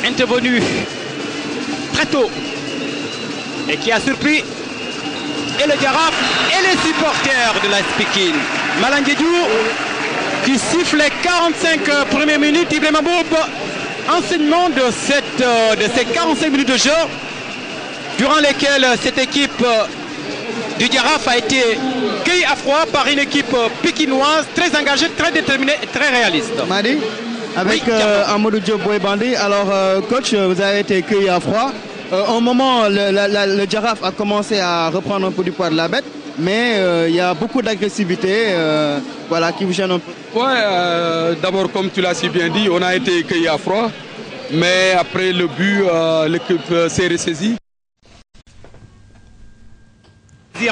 intervenu très tôt et qui a surpris et le Giraffe et les supporters de l'AS Pikine. Malang Diédhiou qui siffle les 45 premières minutes. Ibrahima Mboup, enseignement de ces 45 minutes de jeu durant lesquelles cette équipe du Giraffe a été cueillie à froid par une équipe pikinoise très engagée, très déterminée et très réaliste. Madi, avec Amadou Diop Bouébandi, alors coach, vous avez été cueilli à froid. Au moment, le Giraffe a commencé à reprendre un peu du poids de la bête, mais il y a beaucoup d'agressivité voilà, qui vous gêne un peu. Ouais, d'abord, comme tu l'as si bien dit, on a été cueilli à froid, mais après le but, l'équipe s'est ressaisie.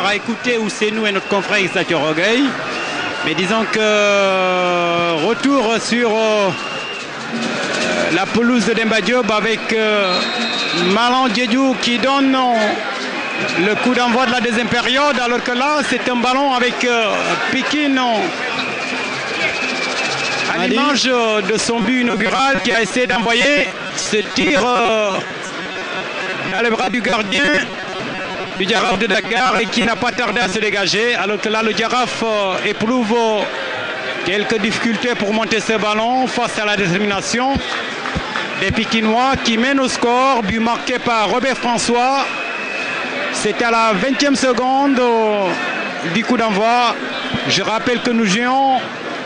À écouter Ousseynou et notre confrère Isatou Rogueil, mais disons que retour sur la pelouse de Demba Diop avec Malang Diédhiou qui donne le coup d'envoi de la deuxième période, alors que là c'est un ballon avec Pikine à l'image de son but inaugural qui a essayé d'envoyer ce tir dans les bras du gardien du Giraffe de Dakar et qui n'a pas tardé à se dégager, alors que là le Giraffe éprouve quelques difficultés pour monter ce ballon face à la détermination des Pikinois qui mènent au score, but marqué par Robert François. C'était à la 20e seconde du coup d'envoi. Je rappelle que nous jouons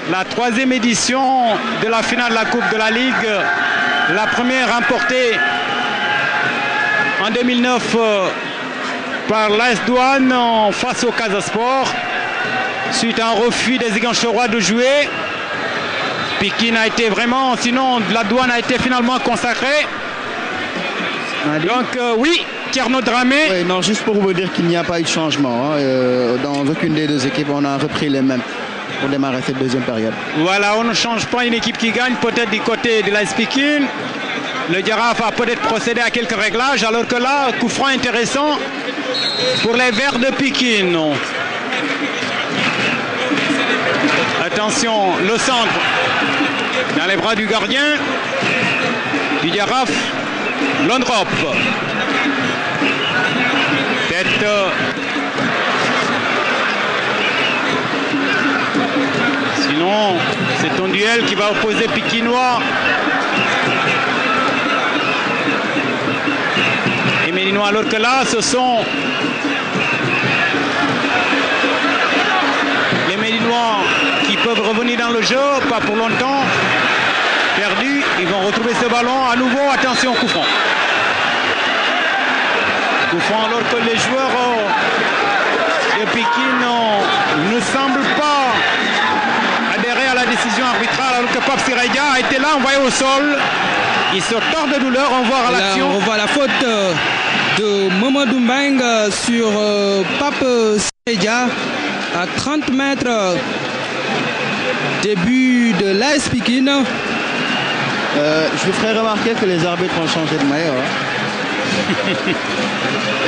la 3e édition de la finale de la Coupe de la Ligue, la première remportée en 2009 par l'AS Douane face au Casa Sport suite à un refus des Ziguinchorois de jouer. Pikine a été vraiment, sinon la Douane a été finalement consacrée. Donc oui, Tierno Dramé. Oui, non, juste pour vous dire qu'il n'y a pas eu de changement. Dans aucune des deux équipes, on a repris les mêmes pour démarrer cette deuxième période. Voilà, on ne change pas une équipe qui gagne, peut-être du côté de l'AS Pikine. Le Giraffe a peut-être procédé à quelques réglages, alors que là, coup franc intéressant pour les Verts de Pikine. Attention, le centre dans les bras du gardien du Giraffe, Londrop. Tête. Sinon, c'est un duel qui va opposer Pikinois et Médinois, alors que là, ce sont les Médinois qui peuvent revenir dans le jeu, pas pour longtemps. Perdu, ils vont retrouver ce ballon à nouveau. Attention, coup franc. Coup franc alors que les joueurs de Pikine ne semblent pas adhérer à la décision arbitrale, alors que Pape Sirega a été là, envoyé au sol. Il se tord de douleur, on voit l'action. On voit la faute de Mamadou Mbeng sur Pape Sirega à 30 mètres début de l'AS Pikine. Je vous ferai remarquer que les arbitres ont changé de maillot.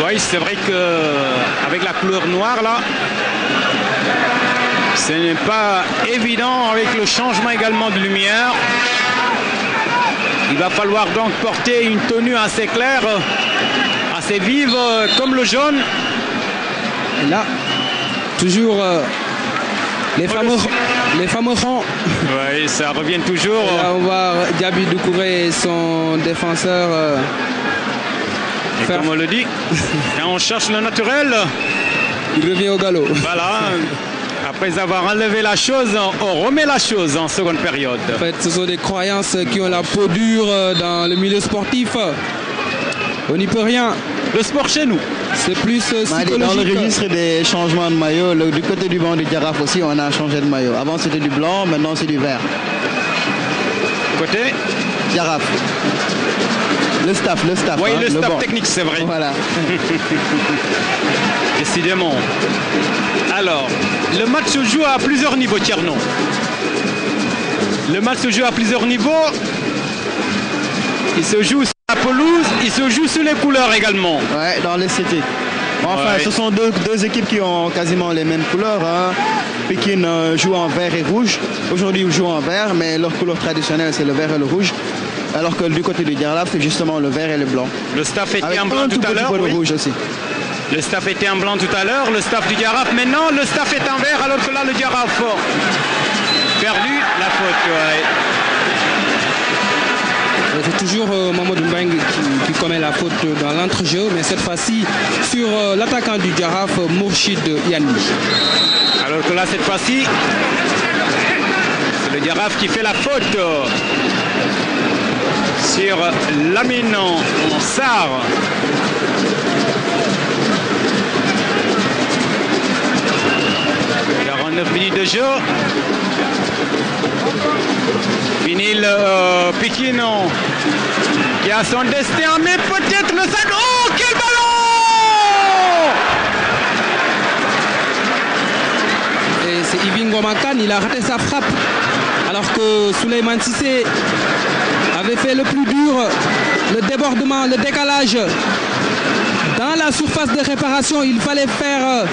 Oui, c'est vrai qu'avec la couleur noire là, ce n'est pas évident avec le changement également de lumière. Il va falloir donc porter une tenue assez claire, assez vive, comme le jaune. Et là, toujours les fameux rangs. Oui, ça revient toujours. Et là, on voit Diaby Doucouré et son défenseur. Et comme on le dit, quand on cherche le naturel, il revient au galop. Voilà. Après avoir enlevé la chose, on remet la chose en seconde période. En fait, ce sont des croyances qui ont la peau dure dans le milieu sportif. On n'y peut rien. Le sport chez nous. C'est plus psychologique. Dans le registre des changements de maillot, du côté du banc du Giraffe aussi, on a changé de maillot. Avant c'était du blanc, maintenant c'est du vert. Côté Giraffe. Le staff. Oui, hein, le staff banc. technique, c'est vrai. Voilà. Décidément. Alors, le match se joue à plusieurs niveaux, Tierno. Le match se joue à plusieurs niveaux. Il se joue sur la pelouse, il se joue sur les couleurs également. Ouais, dans l'esthétique. Enfin, ce sont deux équipes qui ont quasiment les mêmes couleurs. Hein. Pikine joue en vert et rouge. Aujourd'hui, ils jouent en vert, mais leur couleur traditionnelle, c'est le vert et le rouge. alors que du côté du Jaraaf, c'est justement le vert et le blanc. Le staff était Avec en blanc un tout à l'heure. petit peu de rouge aussi. Le staff était en blanc tout à l'heure, le staff du Jaraaf. Maintenant, le staff est en vert, alors que là, le Jaraaf perdu la faute. Ouais. C'est toujours Mamadou Mbengue qui commet la faute dans l'entrejeu, mais cette fois-ci sur l'attaquant du Jaraaf, Mourchid Yanni. Alors que là, cette fois-ci, c'est le Jaraaf qui fait la faute sur Lamine Sarr. « 49 minutes de jeu. Vinil Pikino qui a son destin, mais peut-être le sac. Oh, quel ballon! Et c'est Yves Ngomakan, il a raté sa frappe. Alors que Souleymane Cissé avait fait le plus dur, le débordement, le décalage. Dans la surface de réparation, il fallait faire,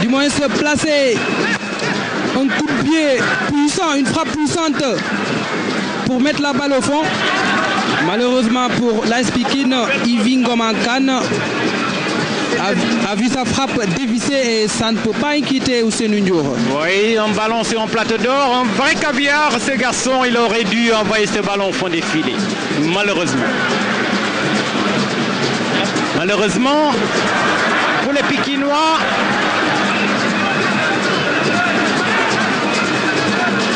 du moins se placer un coup de pied puissant, une frappe puissante pour mettre la balle au fond. Malheureusement pour l'AS Pikine, Yves Ngomakan a vu sa frappe dévissée et ça ne peut pas inquiéter Ousseynou Ndiour. Oui, un ballon sur un plateau d'or, un vrai caviar. Ce garçon, il aurait dû envoyer ce ballon au fond des filets. Malheureusement. Malheureusement, pour les Pikinois,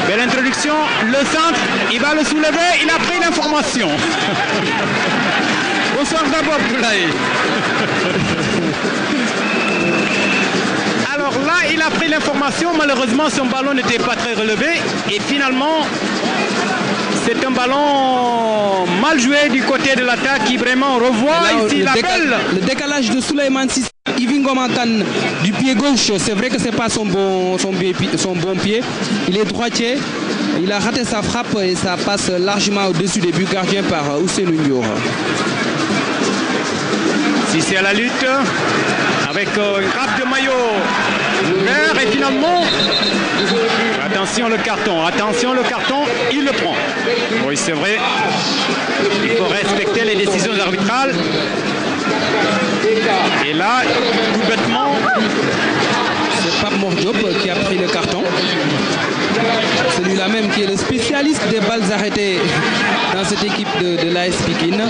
belle introduction, le centre, il va le soulever, il a pris l'information. Bonsoir d'abord, Poulaï. Alors là, il a pris l'information, malheureusement son ballon n'était pas très relevé et finalement, c'est un ballon mal joué du côté de l'attaque qui vraiment revoit là, ici l'appel. Le décalage de Souleymane Cissé, Yves Ngomakan du pied gauche, c'est vrai que c'est pas son bon pied. Il est droitier, il a raté sa frappe et ça passe largement au-dessus des buts gardiens par Ousseynou Ndiour. Cissé à la lutte avec une grappe de maillot vert et finalement attention le carton, il le prend. Oui, c'est vrai, il faut respecter les décisions arbitrales. Et là, tout bêtement, c'est Pape Mor Diop qui a pris le carton. Celui-là même qui est le spécialiste des balles arrêtées dans cette équipe de l'AS Pikine,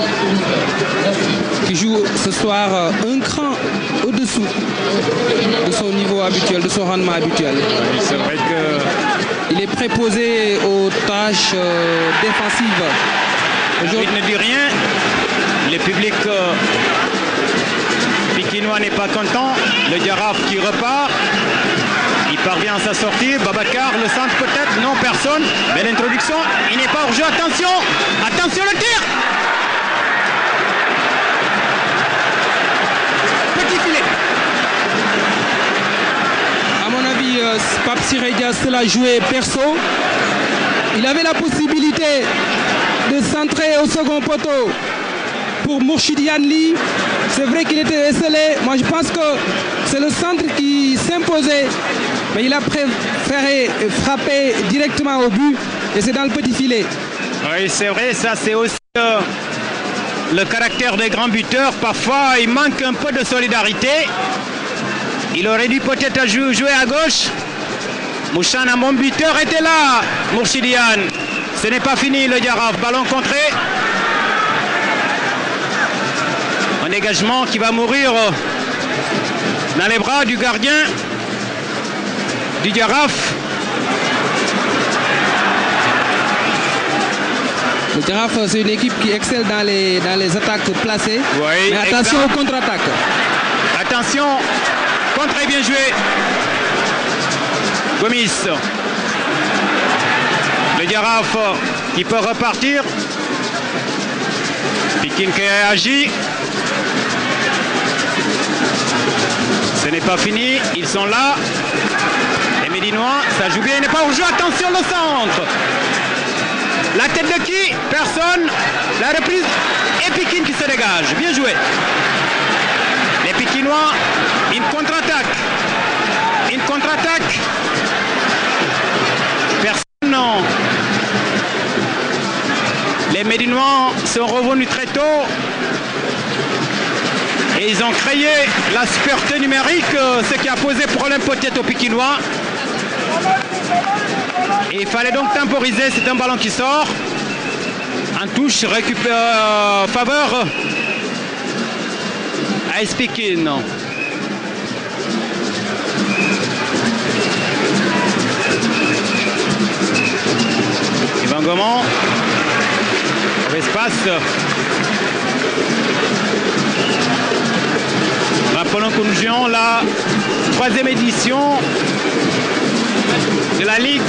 qui joue ce soir un cran au-dessous de son niveau habituel, de son rendement habituel. Oui, c'est vrai qu'il est préposé aux tâches défensives. L'arbitre ne dit rien. Le public pikinois n'est pas content. Le Jaraaf qui repart. Il parvient à sa sortie. Babacar, le centre peut-être. Non, personne. Belle introduction. Il n'est pas hors jeu. Attention. Attention le tir. Petit filet. À mon avis, Pape Siredia se l'a joué perso. Il avait la possibilité de centrer au second poteau pour Mourchid Yanni. C'est vrai qu'il était esselé. Moi, je pense que c'est le centre qui s'imposait. Mais il a préféré frapper directement au but. Et c'est dans le petit filet. Oui, c'est vrai. Ça, c'est aussi le caractère des grands buteurs. Parfois, il manque un peu de solidarité. Il aurait dû peut-être jouer à gauche. Mouchana, mon buteur, était là. Mourchid Yanni. Ce n'est pas fini le Jaraaf. Ballon contré. Un dégagement qui va mourir dans les bras du gardien du Jaraaf. Le Jaraaf, c'est une équipe qui excelle dans les attaques placées. Oui, mais attention aux contre-attaques. Attention, contre est bien joué. Gomis. Le Jaraaf qui peut repartir. Pikine qui réagit. Ce n'est pas fini, ils sont là. Les Médinois, ça joue bien, il n'est pas hors jeu. Attention le centre. La tête de qui? Personne. La reprise et Pikine qui se dégage. Bien joué. Les Pikinois, une contre-attaque. Une contre-attaque. Personne, non. Les Médinois sont revenus très tôt et ils ont créé la superté numérique, ce qui a posé problème peut-être aux Pikinois. Et il fallait donc temporiser, c'est un ballon qui sort. En touche, récupère faveur à Pekin. Yvan Gaumont, espace. Rappelons que nous jouons la 3e édition de la Ligue,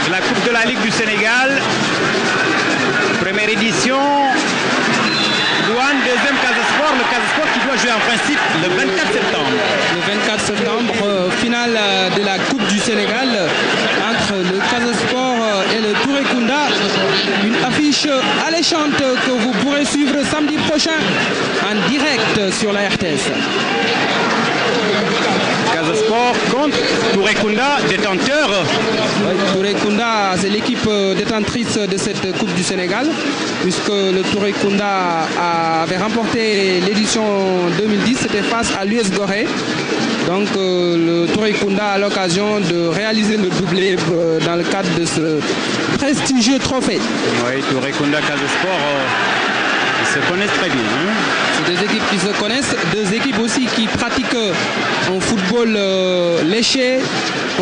de la Coupe de la Ligue du Sénégal. Première édition, Douane, deuxième Casa Sport. Le Casa Sport qui doit jouer en principe le 24 septembre. Le 24 septembre, finale de la Coupe du Sénégal entre le Casa Sport et le Touré Kunda. Une affiche alléchante que vous pourrez suivre samedi prochain en direct sur la RTS. Casa Sport contre Touré Kunda, détenteur. Oui, Touré Kunda, c'est l'équipe détentrice de cette Coupe du Sénégal, puisque le Touré Kunda avait remporté l'édition 2010, c'était face à l'US Gorée. Donc le Touré Kunda a l'occasion de réaliser le doublé dans le cadre de ce prestigieux trophée. Oui, Touré Kunda, Casa Sport, ils se connaissent très bien. Hein. C'est des équipes qui se connaissent, deux équipes aussi qui pratiquent un football léché,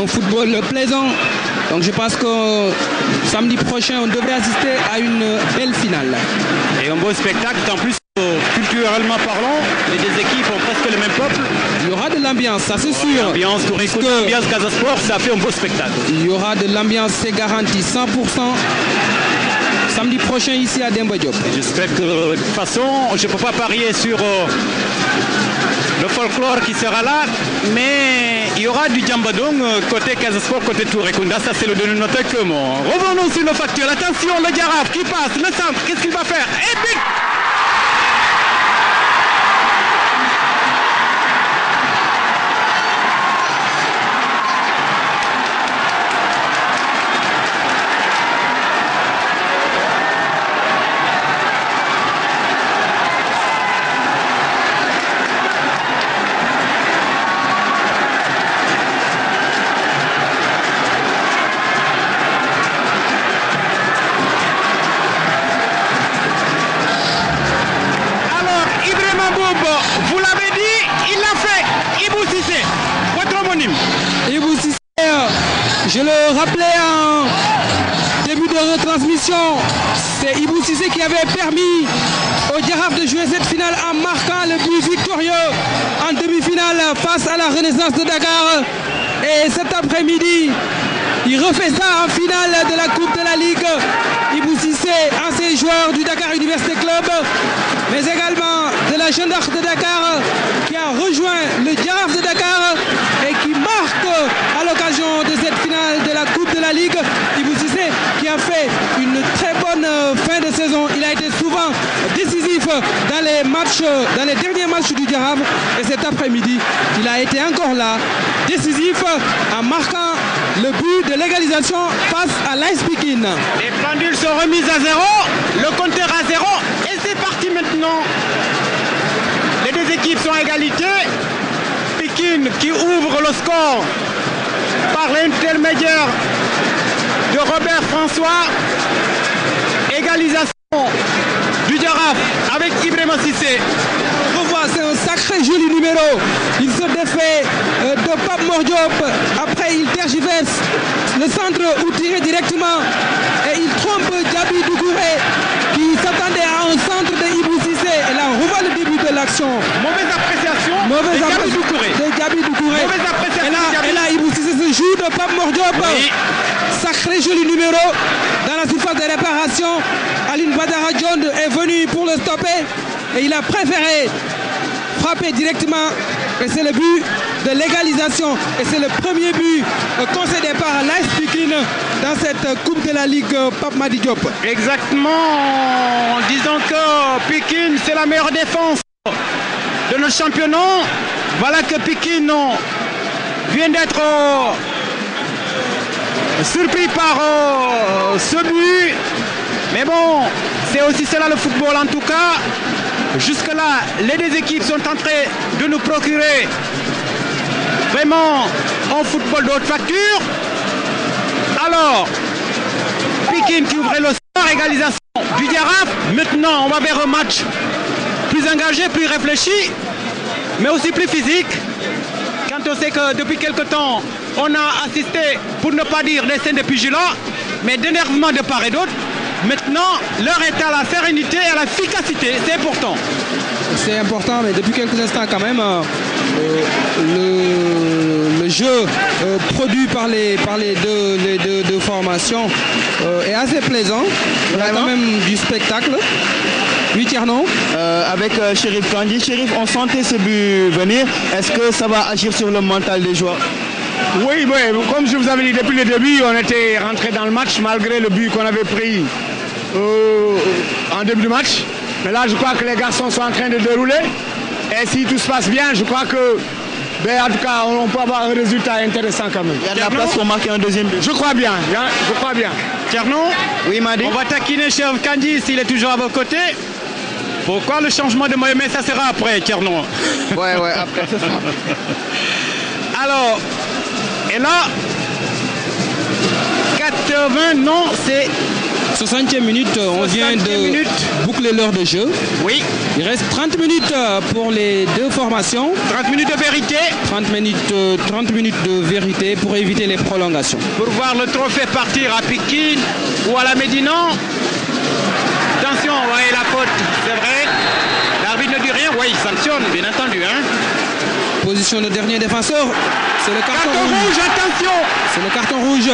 un football plaisant. Donc je pense que samedi prochain, on devrait assister à une belle finale. Et un beau spectacle, en plus, culturellement parlant, les deux équipes ont presque le même peuple. Il y aura de l'ambiance, ça c'est sûr. L'ambiance, Touré Kunda, l'ambiance Casa Sport, ça fait un beau spectacle. Il y aura de l'ambiance, c'est garanti, 100%. Samedi prochain ici à Demba Diop. J'espère que de toute façon, je ne peux pas parier sur le folklore qui sera là, mais il y aura du Djambadong côté Casa Sport, côté Touré Kunda, ça c'est le dénominateur commun. Revenons sur le factuel. Attention, le Jaraaf qui passe, le centre, qu'est-ce qu'il va faire? Et but! Vous l'avez dit, il l'a fait. Ibou Cissé, votre homonyme. Ibou Cissé, je le rappelais en début de retransmission, c'est Ibou Cissé qui avait permis au Jaraaf de jouer cette finale en marquant le but victorieux en demi-finale face à la Renaissance de Dakar. Et cet après-midi, il refait ça en finale de la Coupe de la Ligue. Ibou Cissé, ancien joueur du Dakar Université Club, mais également de la Jeanne d'Arc de Dakar, qui a rejoint le Jaraaf de Dakar et qui marque à l'occasion de cette finale de la Coupe de la Ligue. Ibou Cissé qui a fait une très bonne fin de saison. Il a été souvent décisif dans les matchs, dans les derniers matchs du Jaraaf. Et cet après-midi, il a été encore là, décisif en marquant le but de l'égalisation face à l'AS Pekin. Les pendules sont remises à 0, le compteur à 0 et c'est parti maintenant. Les deux équipes sont à égalité. Pekin qui ouvre le score par l'intermédiaire de Robert François. Égalisation du Jaraaf avec Ibrahima Cissé. On revoit, c'est un sacré joli numéro. Il se défait de Pape Mor Diop. Après, il tergiverse le centre ou tiré directement. Et il trompe Djabi Doucouré qui s'attendait à un centre de Ibou Cissé. Et là, on revoit le début de l'action. Mauvaise appréciation de Djabi Doucouré. Mauvaise appréciation. Et là, Ibou Cissé se joue de Pape Mor Diop. Oui. Sacré joli numéro dans la surface de réparation. Aline Badara John est venu pour le stopper et il a préféré frapper directement. Et c'est le but de l'égalisation. Et c'est le premier but concédé par l'AS Pekin dans cette Coupe de la Ligue Pape Madi Diop. Exactement. Disons que Pekin, c'est la meilleure défense de notre championnat. Voilà que Pekin vient d'être surpris par ce but. Mais bon, c'est aussi cela le football en tout cas. Jusque-là, les deux équipes sont en train de nous procurer vraiment un football de haute facture. Alors, Pikine qui ouvrait le score, égalisation du Jaraaf. Maintenant, on va vers un match plus engagé, plus réfléchi, mais aussi plus physique. Quand on sait que depuis quelque temps, on a assisté, pour ne pas dire des scènes de pugilat, mais d'énervement de part et d'autre. Maintenant, l'heure est à la sérénité et à l'efficacité, c'est important. C'est important, mais depuis quelques instants quand même, le jeu produit par les deux formations est assez plaisant. Il y a quand même du spectacle. Oui, Tierno. Avec Chérif Kandji. Chérif, on sentait ce but venir. Est-ce que ça va agir sur le mental des joueurs? Oui, comme je vous avais dit depuis le début, on était rentré dans le match malgré le but qu'on avait pris en début de match. Mais là, je crois que les garçons sont en train de dérouler. Et si tout se passe bien, je crois que, en tout cas, on peut avoir un résultat intéressant quand même. Il y a de la place pour marquer un deuxième but. Je crois bien, je crois bien. Tierno, oui, Madi. On va taquiner Chérif Kandji s'il est toujours à vos côtés. Pourquoi le changement de Mohamed, ça sera après, Tierno? Ouais, après, ce sera. Alors, et là, 80, non, c'est 60e minute, on vient de boucler l'heure de jeu. Oui. Il reste 30 minutes pour les deux formations. 30 minutes de vérité. 30 minutes de vérité pour éviter les prolongations. Pour voir le trophée partir à Pikine ou à la Médina. Attention, vous voyez la faute, c'est vrai. L'arbitre ne dit rien, oui, il sanctionne, bien entendu. Hein. Position de dernier défenseur, c'est le carton rouge. Attention. C'est le carton rouge.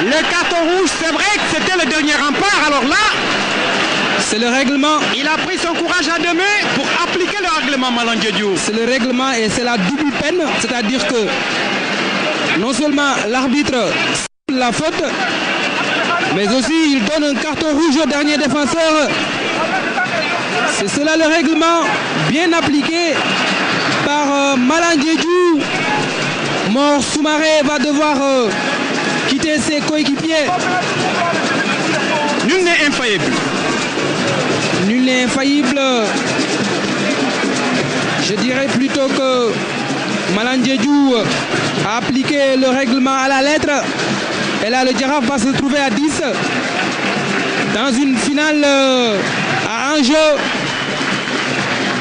Le carton rouge, c'est vrai que c'était le dernier rempart. Alors là, c'est le règlement. Il a pris son courage à deux mains pour appliquer le règlement, Malandiédiou. C'est le règlement et c'est la double peine. C'est-à-dire que non seulement l'arbitre la faute, mais aussi il donne un carton rouge au dernier défenseur. C'est cela le règlement bien appliqué par Malandiédiou. Mor Soumaré va devoir quitter ses coéquipiers. Nul n'est infaillible. Nul n'est infaillible. Je dirais plutôt que Malandiédiou a appliqué le règlement à la lettre. Et là, le Jaraaf va se trouver à 10 dans une finale à un jeu.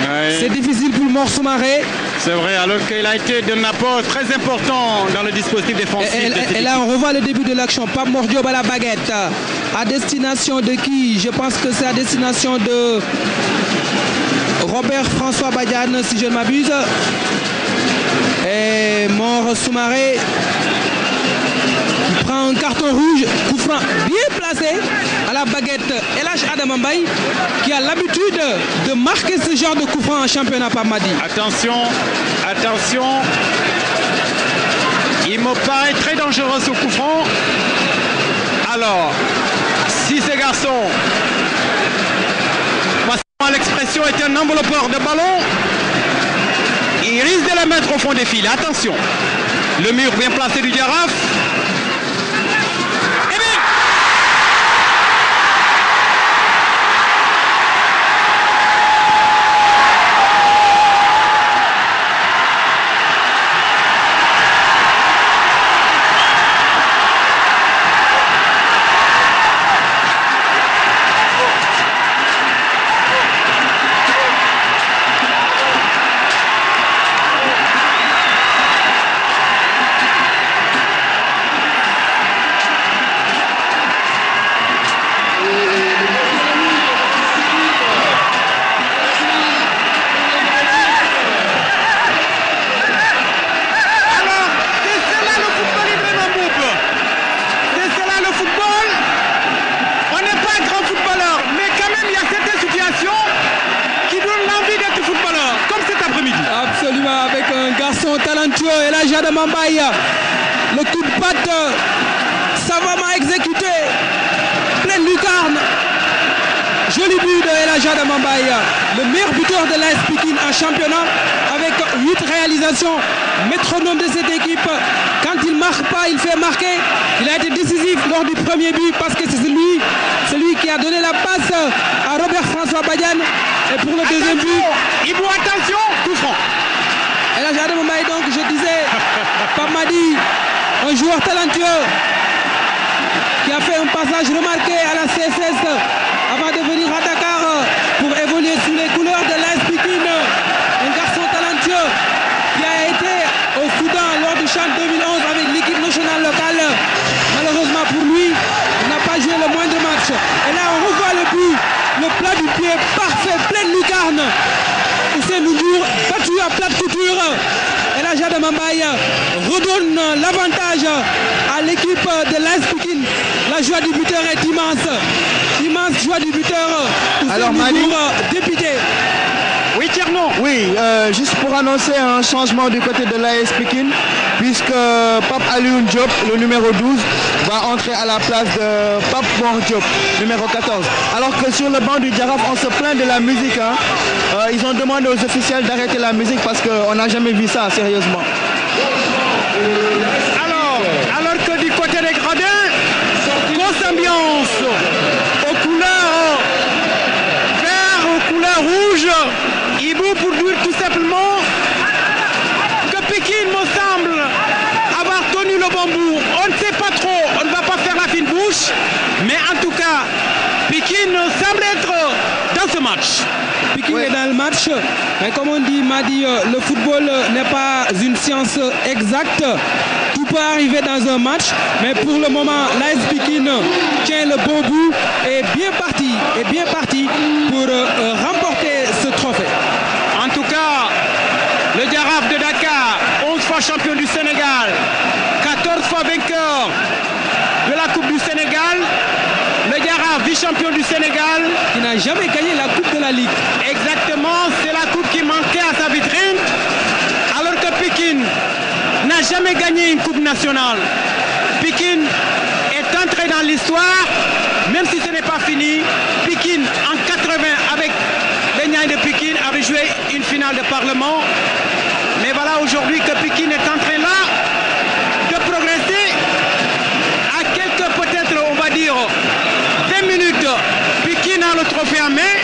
Ouais. C'est difficile pour Mor Soumaré. C'est vrai, alors qu'il a été d'un apport très important dans le dispositif défensif. Et là, on revoit le début de l'action. Pape Mor Diop à la baguette. À destination de qui? Je pense que c'est à destination de Robert François Badiane, si je ne m'abuse. Et Mor Soumaré qui prend un carton rouge, coup franc bien placé à la baguette. Elhaj Adama Mbaye qui a l'habitude de marquer ce genre de coup franc en championnat par Madi. Attention, attention. Il me paraît très dangereux ce coup franc. Alors, si ces garçons, passant à l'expression, est un enveloppeur de ballon, il risque de la mettre au fond des fils. Attention. Le mur bien placé du Jaraaf. Talentueux Elhaj Adama Mbaye, le coup de patte savamment exécuté, pleine lucarne, joli but de Elhaj Adama Mbaye, le meilleur buteur de l'AS Pikine en championnat avec 8 réalisations. Métronome de cette équipe. Quand il ne marque pas, il fait marquer. Il a été décisif lors du premier but parce que c'est celui qui a donné la passe à Robert-François Badiane. Et pour le deuxième but, Ibou, attention, coup franc. et là, Jadam Mbaye, donc je disais, Pape Madi, un joueur talentueux qui a fait un passage remarqué à la CSS avant de venir à Dakar pour évoluer sous les couleurs de l'AS Pikine. Un garçon talentueux qui a été au Soudan lors du CHAN 2011 avec l'équipe nationale locale. Malheureusement pour lui, il n'a pas joué le moindre match. Et là, on revoit le but, le plat du pied parfait, pleine lucarne. Hussein Ndour, battu à plat de couture. Et là, Jadam Mbaye redonne l'avantage à l'équipe de l'AS Pikine. La joie du buteur est immense. Immense joie du buteur. Alors, Mani, député. Oui, Tierno. Oui, juste pour annoncer un changement du côté de l'AS Pikine, puisque Pape Alioune Diop, le numéro 12, va entrer à la place de Pape Mor Diop, numéro 14. Alors que sur le banc du Jaraaf, on se plaint de la musique. Hein. Ils ont demandé aux officiels d'arrêter la musique parce qu'on n'a jamais vu ça, sérieusement. Alors que du côté des gradins, grosse ambiance aux couleurs vert, aux couleurs rouges. Ibou pour dire tout simplement que Pikine me semble avoir tenu le bambou. On ne sait pas trop, on ne va pas faire la fine bouche, mais en tout cas, Pikine semble être dans ce match. Pikine est dans le match, mais comme on dit, Madi, le football n'est pas une science exacte. Tout peut arriver dans un match, mais pour le moment, l'AS Pikine tient le bon bout et bien parti pour remporter ce trophée. En tout cas, le Jaraaf de Dakar, 11 fois champion du Sénégal, 14 fois vainqueur de la Coupe du Sénégal. Le Jaraaf, vice-champion du Sénégal. Qui n'a jamais gagné la Coupe de la Ligue. Exactement, c'est la coupe qui manquait à sa vitrine. Alors que Pikine n'a jamais gagné une Coupe nationale. Pikine est entré dans l'histoire, même si ce n'est pas fini. Pikine, en 80, avec les Niayes de Pikine, avait joué une finale de Parlement. Mais voilà aujourd'hui que Pikine est en train là de progresser à quelques, peut-être, on va dire, 20 minutes. Pikine a le trophée en main.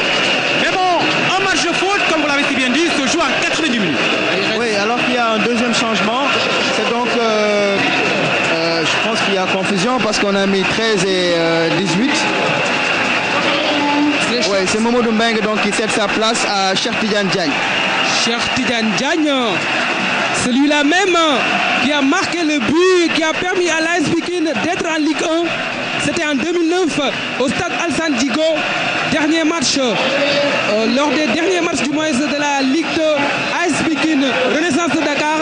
Mais bon, un match de foot, comme vous l'avez si bien dit, se joue à 90 minutes. Oui, alors qu'il y a un deuxième changement. C'est donc, je pense qu'il y a confusion parce qu'on a mis 13 et 18. Oui, c'est Mamadou Mbengue donc qui cède sa place à Cheikh Tidiane Diagne. Cheikh Tidiane Diagne, celui-là même qui a marqué le but, qui a permis à l'AS Pikine d'être en Ligue 1. C'était en 2009 au stade Alassane Djigo. Dernier match, lors des derniers matchs du moins de la Ligue 2, AS Pikine, Renaissance de Dakar,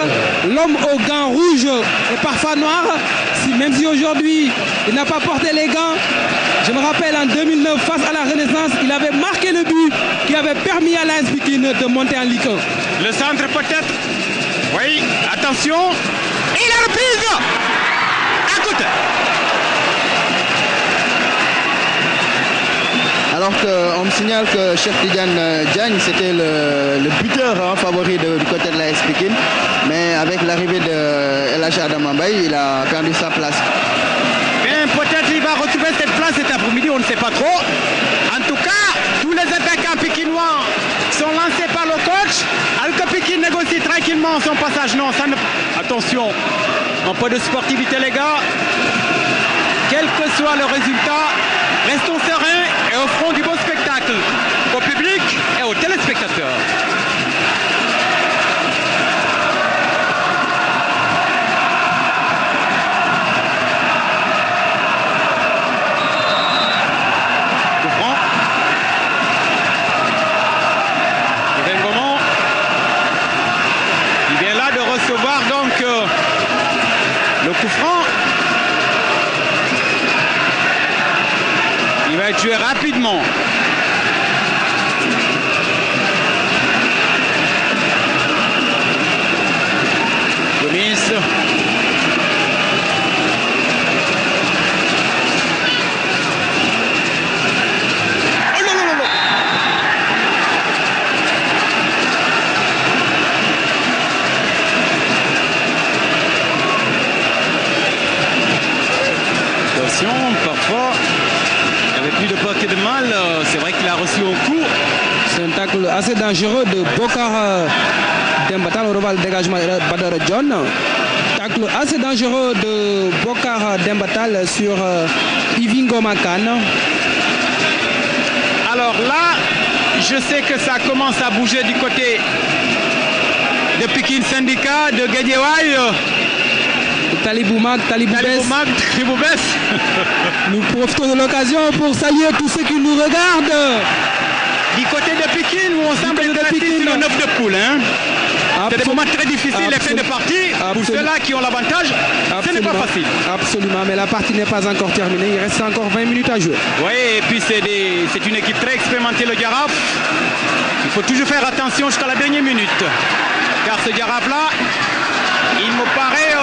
l'homme aux gants rouges et parfois noirs. Même si aujourd'hui il n'a pas porté les gants, je me rappelle en 2009 face à la Renaissance, il avait marqué le but qui avait permis à l'AS Pikine de monter en Ligue 1. Le centre peut-être. Oui, attention. Et la reprise. Écoute. Alors qu'on me signale que Cheikh Tidiane Diagne, c'était le buteur favori du côté de l'AS Pikine. Mais avec l'arrivée de El Hadji Adama Mbaye, il a perdu sa place. Bien, peut-être il va retrouver cette place cet après-midi, on ne sait pas trop. En tout cas, tous les attaquants pikinois sont lancés par le coach. Alors que Pikine négocie tranquillement son passage. Non, ça ne... Attention, un peu de sportivité les gars. Quel que soit le résultat, restons sereins et offrons du beau spectacle au public et aux téléspectateurs. Le coup franc, il va être joué rapidement. Gomis. plus de peur que de mal. C'est vrai qu'il a reçu un coup. C'est un tacle assez dangereux de Bokar Dembatal. On revoit le dégagement de Badara John. Tacle assez dangereux de Bokar Dembatal sur Ivingo Makan. Alors là, je sais que ça commence à bouger du côté de Pikine Syndicat, de Guédiawaye. Taliboumak, Taliboubès. Nous profitons de l'occasion pour saluer tous ceux qui nous regardent. Du côté de Pikine, où on semble être sur le 9 de poule. Hein. C'est des moments très difficiles, les fins de partie. Pour ceux-là qui ont l'avantage, ce n'est pas facile. Absolument, mais la partie n'est pas encore terminée. Il reste encore 20 minutes à jouer. Oui, et puis c'est une équipe très expérimentée, le Jaraaf. Il faut toujours faire attention jusqu'à la dernière minute. Car ce Jaraaf-là, il me paraît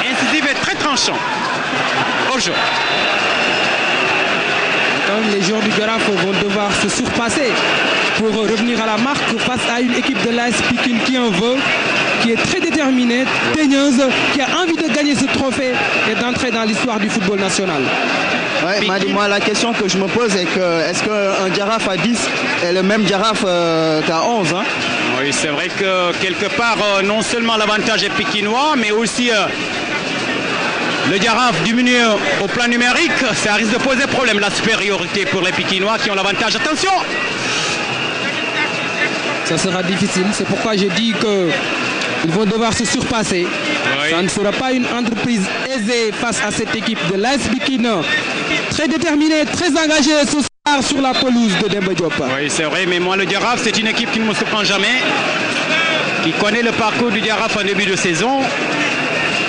incisif et très tranchant au jeu. Les joueurs du Jaraaf vont devoir se surpasser pour revenir à la marque face à une équipe de l'AS Pikine qui en veut, qui est très déterminée, teigneuse, qui a envie de gagner ce trophée et d'entrer dans l'histoire du football national. Ouais, moi, la question que je me pose est que est-ce qu'un Jaraaf à 10 est le même Jaraaf qu'à 11 hein? Oui, c'est vrai que quelque part, non seulement l'avantage est pikinois, mais aussi le Jaraaf diminue au plan numérique. Ça risque de poser problème, la supériorité pour les Pikinois qui ont l'avantage. Attention! Ça sera difficile, c'est pourquoi j'ai dit qu'ils vont devoir se surpasser. Oui. Ça ne sera pas une entreprise aisée face à cette équipe de l'AS Pikine. Très déterminée, très engagée ce soir sur la pelouse de Demba Diop. Oui, c'est vrai, mais moi, le Jaraaf, c'est une équipe qui ne me surprend jamais, qui connaît le parcours du Jaraaf en début de saison.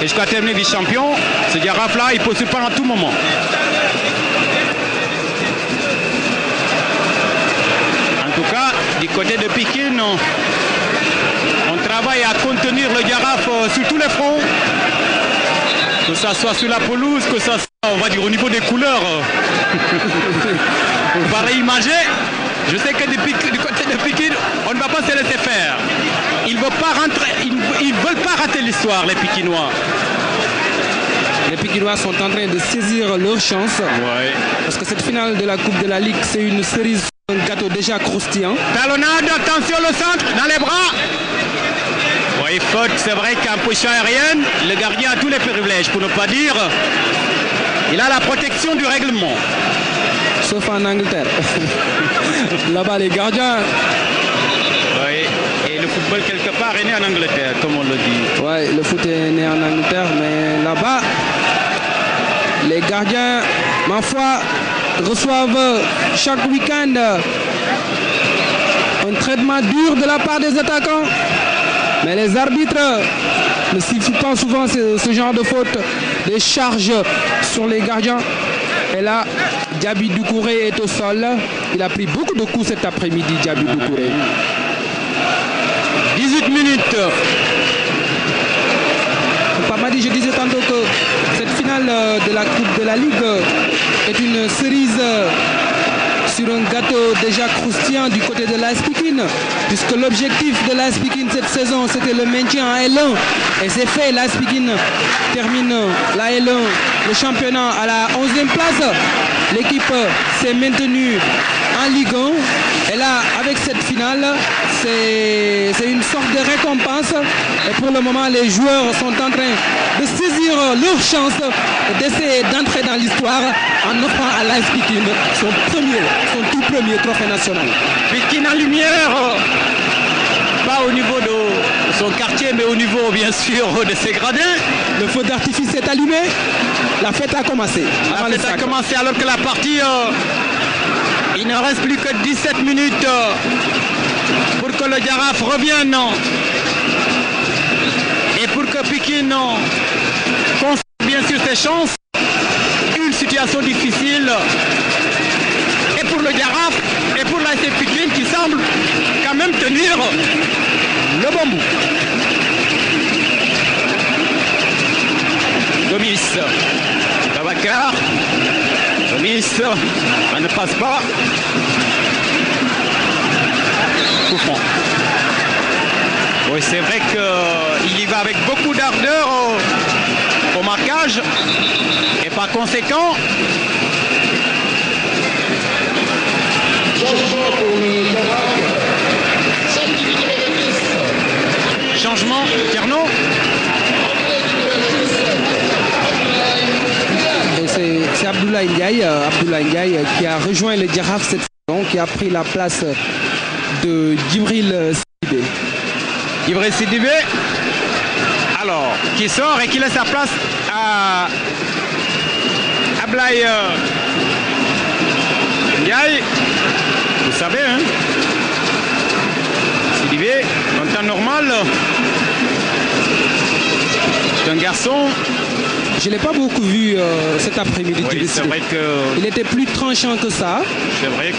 Et jusqu'à terminer vice-champion, ce Jaraaf-là, il peut surprendre à tout moment. En tout cas, du côté de Pikine, on travaille à contenir le Jaraaf sur tous les fronts. Que ça soit sur la pelouse, que ça soit, on va dire, au niveau des couleurs. Pareil imagé, je sais que du côté de Pikine, on ne va pas se laisser faire. Ils ne veulent pas rater l'histoire, les Pikinois. Les Pikinois sont en train de saisir leur chance. Ouais. Parce que cette finale de la Coupe de la Ligue, c'est une cerise sur un gâteau déjà croustillant. Talonnade, attention le centre, dans les bras. Oui, faute, c'est vrai qu'en position aérienne, le gardien a tous les privilèges, pour ne pas dire. Il a la protection du règlement. Sauf en Angleterre. Là-bas, les gardiens... Oui, et le football, quelque part, est né en Angleterre, comme on le dit. Oui, le foot est né en Angleterre, mais là-bas, les gardiens, ma foi, reçoivent chaque week-end un traitement dur de la part des attaquants. Mais les arbitres ne sifflent pas souvent ce genre de faute, des charges sur les gardiens. Et là, Diaby Doucouré est au sol. Il a pris beaucoup de coups cet après-midi, Diaby Doucouré. 18 minutes. Pamadi, je disais tantôt que cette finale de la Coupe de la Ligue est une cerise sur un gâteau déjà croustillant du côté de l'AS Pikine, puisque l'objectif de l'AS Pikine cette saison, c'était le maintien en L1. Et c'est fait, l'AS Pikine termine la L1, le championnat à la 11e place. L'équipe s'est maintenue en Ligue 1. Et là, avec cette finale, c'est une sorte de récompense. Et pour le moment, les joueurs sont en train de saisir leur chance d'essayer d'entrer dans l'histoire en offrant à l'AS Pikine son tout premier trophée national. Pikine en lumière, pas au niveau de son quartier, mais au niveau, bien sûr, de ses gradins. Le feu d'artifice est allumé, la fête a commencé. La fête a commencé alors que la partie, il ne reste plus que 17 minutes pour que le Jaraaf revienne et pour que Pikine conserve bien sûr ses chances. Une situation difficile et pour le Jaraaf et pour l'AS Pikine qui semble quand même tenir le bon bout. Gomis, Babacar, Gomis, ça ne passe pas. Coup franc. Oui, c'est vrai qu'il y va avec beaucoup d'ardeur au marquage et par conséquent, Abdoulaye Ndiaye qui a rejoint le Giraffe cette saison, qui a pris la place de Djibril Sidibé. Djibril Sidibé, alors, qui sort et qui laisse sa place à Abdoulaye Ndiaye. Vous savez, hein, Sidibé, en temps normal, c'est un garçon. Je ne l'ai pas beaucoup vu cet après-midi. Oui, c'est vrai que... Il était plus tranchant que ça. C'est vrai.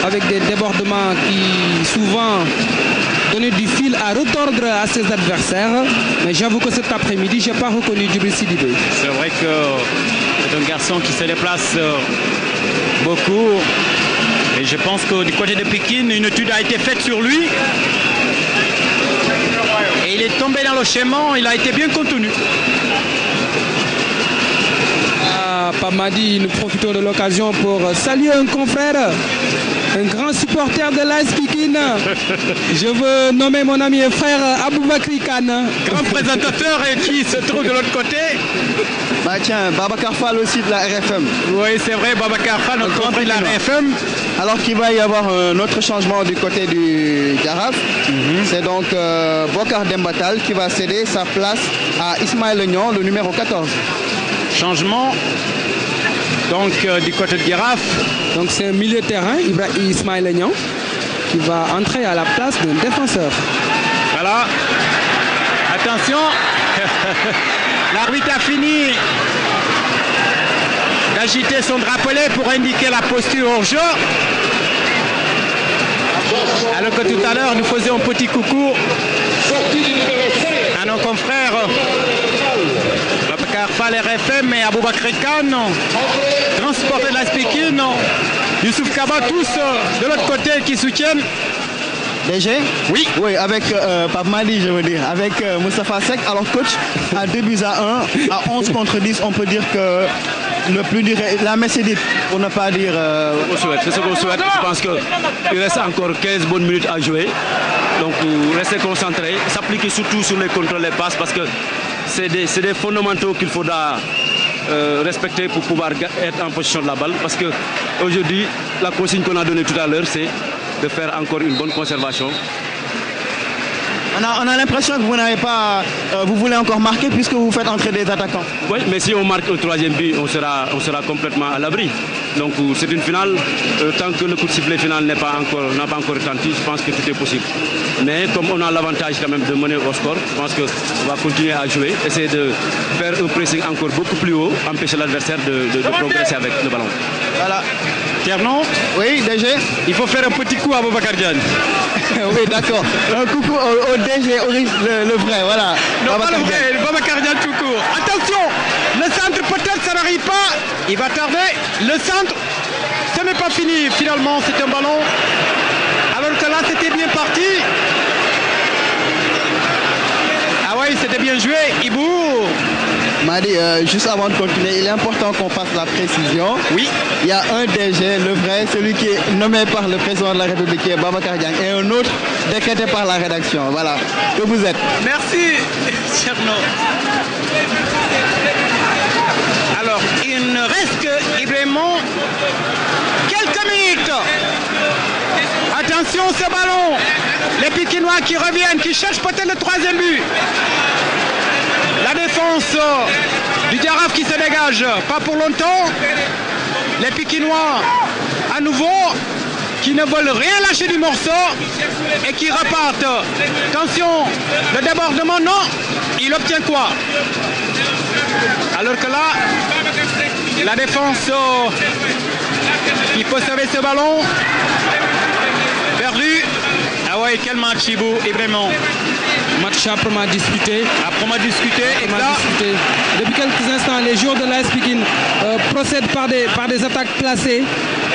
Avec des débordements qui souvent donnaient du fil à retordre à ses adversaires. Mais j'avoue que cet après-midi, je n'ai pas reconnu Djibril Sidibé. C'est vrai que c'est un garçon qui se déplace beaucoup. Et je pense que du côté de Pékin, une étude a été faite sur lui. Et il est tombé dans le schéma, il a été bien contenu. Pamadi, nous profitons de l'occasion pour saluer un confrère, un grand supporter de l'AS Pikine. Je veux nommer mon ami et frère Aboubakri Khan. Grand présentateur et qui se trouve de l'autre côté. Bah tiens, Babacar Fall aussi de la RFM. Oui, c'est vrai, Babacar Fall, notre confrère de la RFM. Alors qu'il va y avoir un autre changement du côté du Giraffe. C'est donc Bokar Dembatal qui va céder sa place à Ismaël Legnon, le numéro 14. Changement donc du côté de Giraffe. Donc c'est un milieu de terrain, Ismaël Legnon, qui va entrer à la place d'un défenseur. Voilà. Attention. L'arbitre a fini d'agiter son drapelet pour indiquer la posture au jeu. Alors que tout à l'heure, nous faisions un petit coucou à nos confrères Babacar Fall RFM et Aboubakri Khan, grand supporter de la Pékin, Youssouf Kaba, tous de l'autre côté qui soutiennent. DG? Oui. Oui, avec Pape Mali, je veux dire, avec Moustapha Seck. Alors coach, à 2-1, à 11 contre 10, on peut dire que le plus dur, la messe est dite, pour ne pas dire... C'est ce qu'on souhaite. Je pense qu'il reste encore 15 bonnes minutes à jouer. Donc rester concentré, s'appliquer surtout sur les contrôles, les passes, parce que c'est des fondamentaux qu'il faudra respecter pour pouvoir être en position de la balle. Parce qu'aujourd'hui, la consigne qu'on a donnée tout à l'heure, c'est de faire encore une bonne conservation. On a l'impression que vous n'avez pas, vous voulez encore marquer puisque vous faites entrer des attaquants. Oui, mais si on marque au troisième but, on sera complètement à l'abri. Donc c'est une finale, tant que le coup de sifflet final n'a pas encore retenti, je pense que tout est possible. Mais comme on a l'avantage quand même de mener au score, je pense qu'on va continuer à jouer, essayer de faire un pressing encore beaucoup plus haut, empêcher l'adversaire de progresser avec le ballon. Voilà. Tiernon? Oui, DG? Il faut faire un petit coup à Babacar Diagne. Oui, d'accord. Un coucou au DG, le vrai, voilà. Non, pas le vrai, Babacar Diagne tout court. Attention, le centre peut-être ça n'arrive pas. Il va tarder. Le centre, ce n'est pas fini. Finalement, c'est un ballon. Alors que là, c'était bien parti. Ah oui, c'était bien joué. Ibou. Madi, juste avant de continuer, il est important qu'on fasse la précision. Oui. Il y a un DG, le vrai, celui qui est nommé par le président de la République, qui est Babacar Diagne, et un autre décrété par la rédaction. Voilà, que vous êtes. Merci, Tierno. Alors, il ne reste que vraiment quelques minutes. Attention, ce ballon. Les Pikinois qui reviennent, qui cherchent peut-être le troisième but. La défense du Giraffe qui se dégage, pas pour longtemps. Les Pikinois, à nouveau, qui ne veulent rien lâcher du morceau et qui repartent. Attention, le débordement, non. Il obtient quoi? Alors que là, la défense qui peut sauver ce ballon. Perdu. Ah ouais, quel match, Ibou, et vraiment. Match âprement disputé. Âprement discuté. Depuis quelques instants, les joueurs de l'AS Pikine procèdent par des attaques placées,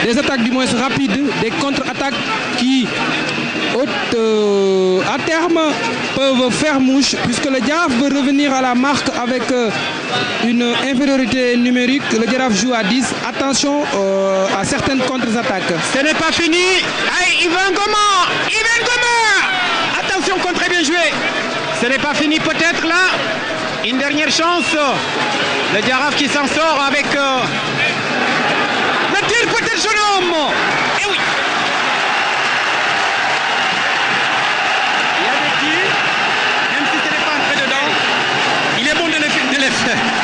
des attaques du moins rapides, des contre-attaques qui, à terme, peuvent faire mouche, puisque le Giraffe veut revenir à la marque avec une infériorité numérique. Le Giraffe joue à 10. Attention à certaines contre-attaques. Ce n'est pas fini. Allez, Yvan Goma. Attention, contre très bien joué. Ce n'est pas fini peut-être là. Une dernière chance. Le Giraffe qui s'en sort avec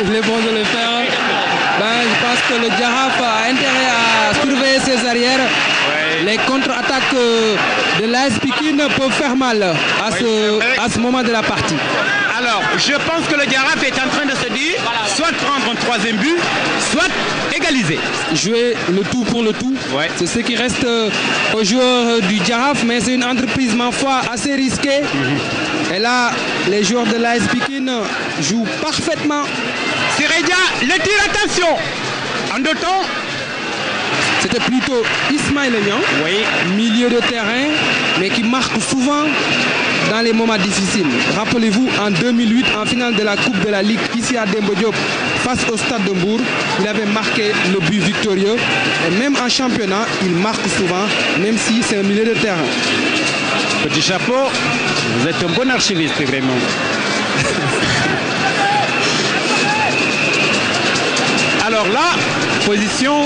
Il est bon de le faire. Je pense que le Djaraf a intérêt à surveiller ses arrières. Ouais. Les contre-attaques de l'AS Pikine peuvent faire mal à ce moment de la partie. Alors, je pense que le Djaraf est en train de se dire soit prendre un troisième but, soit égaliser. Jouer le tout pour le tout, c'est ce qui reste aux joueurs du Djaraf, mais c'est une entreprise, ma foi, assez risquée. Et là, les joueurs de l'AS Pikine jouent parfaitement. Siredia, le tir, attention. En deux temps. C'était plutôt Ismaël Niang, milieu de terrain, mais qui marque souvent dans les moments difficiles. Rappelez-vous, en 2008, en finale de la Coupe de la Ligue, ici à Demba Diop, face au Stade de Mbour, il avait marqué le but victorieux. Et même en championnat, il marque souvent, même si c'est un milieu de terrain. Petit chapeau, vous êtes un bon archiviste, vraiment. Alors là, position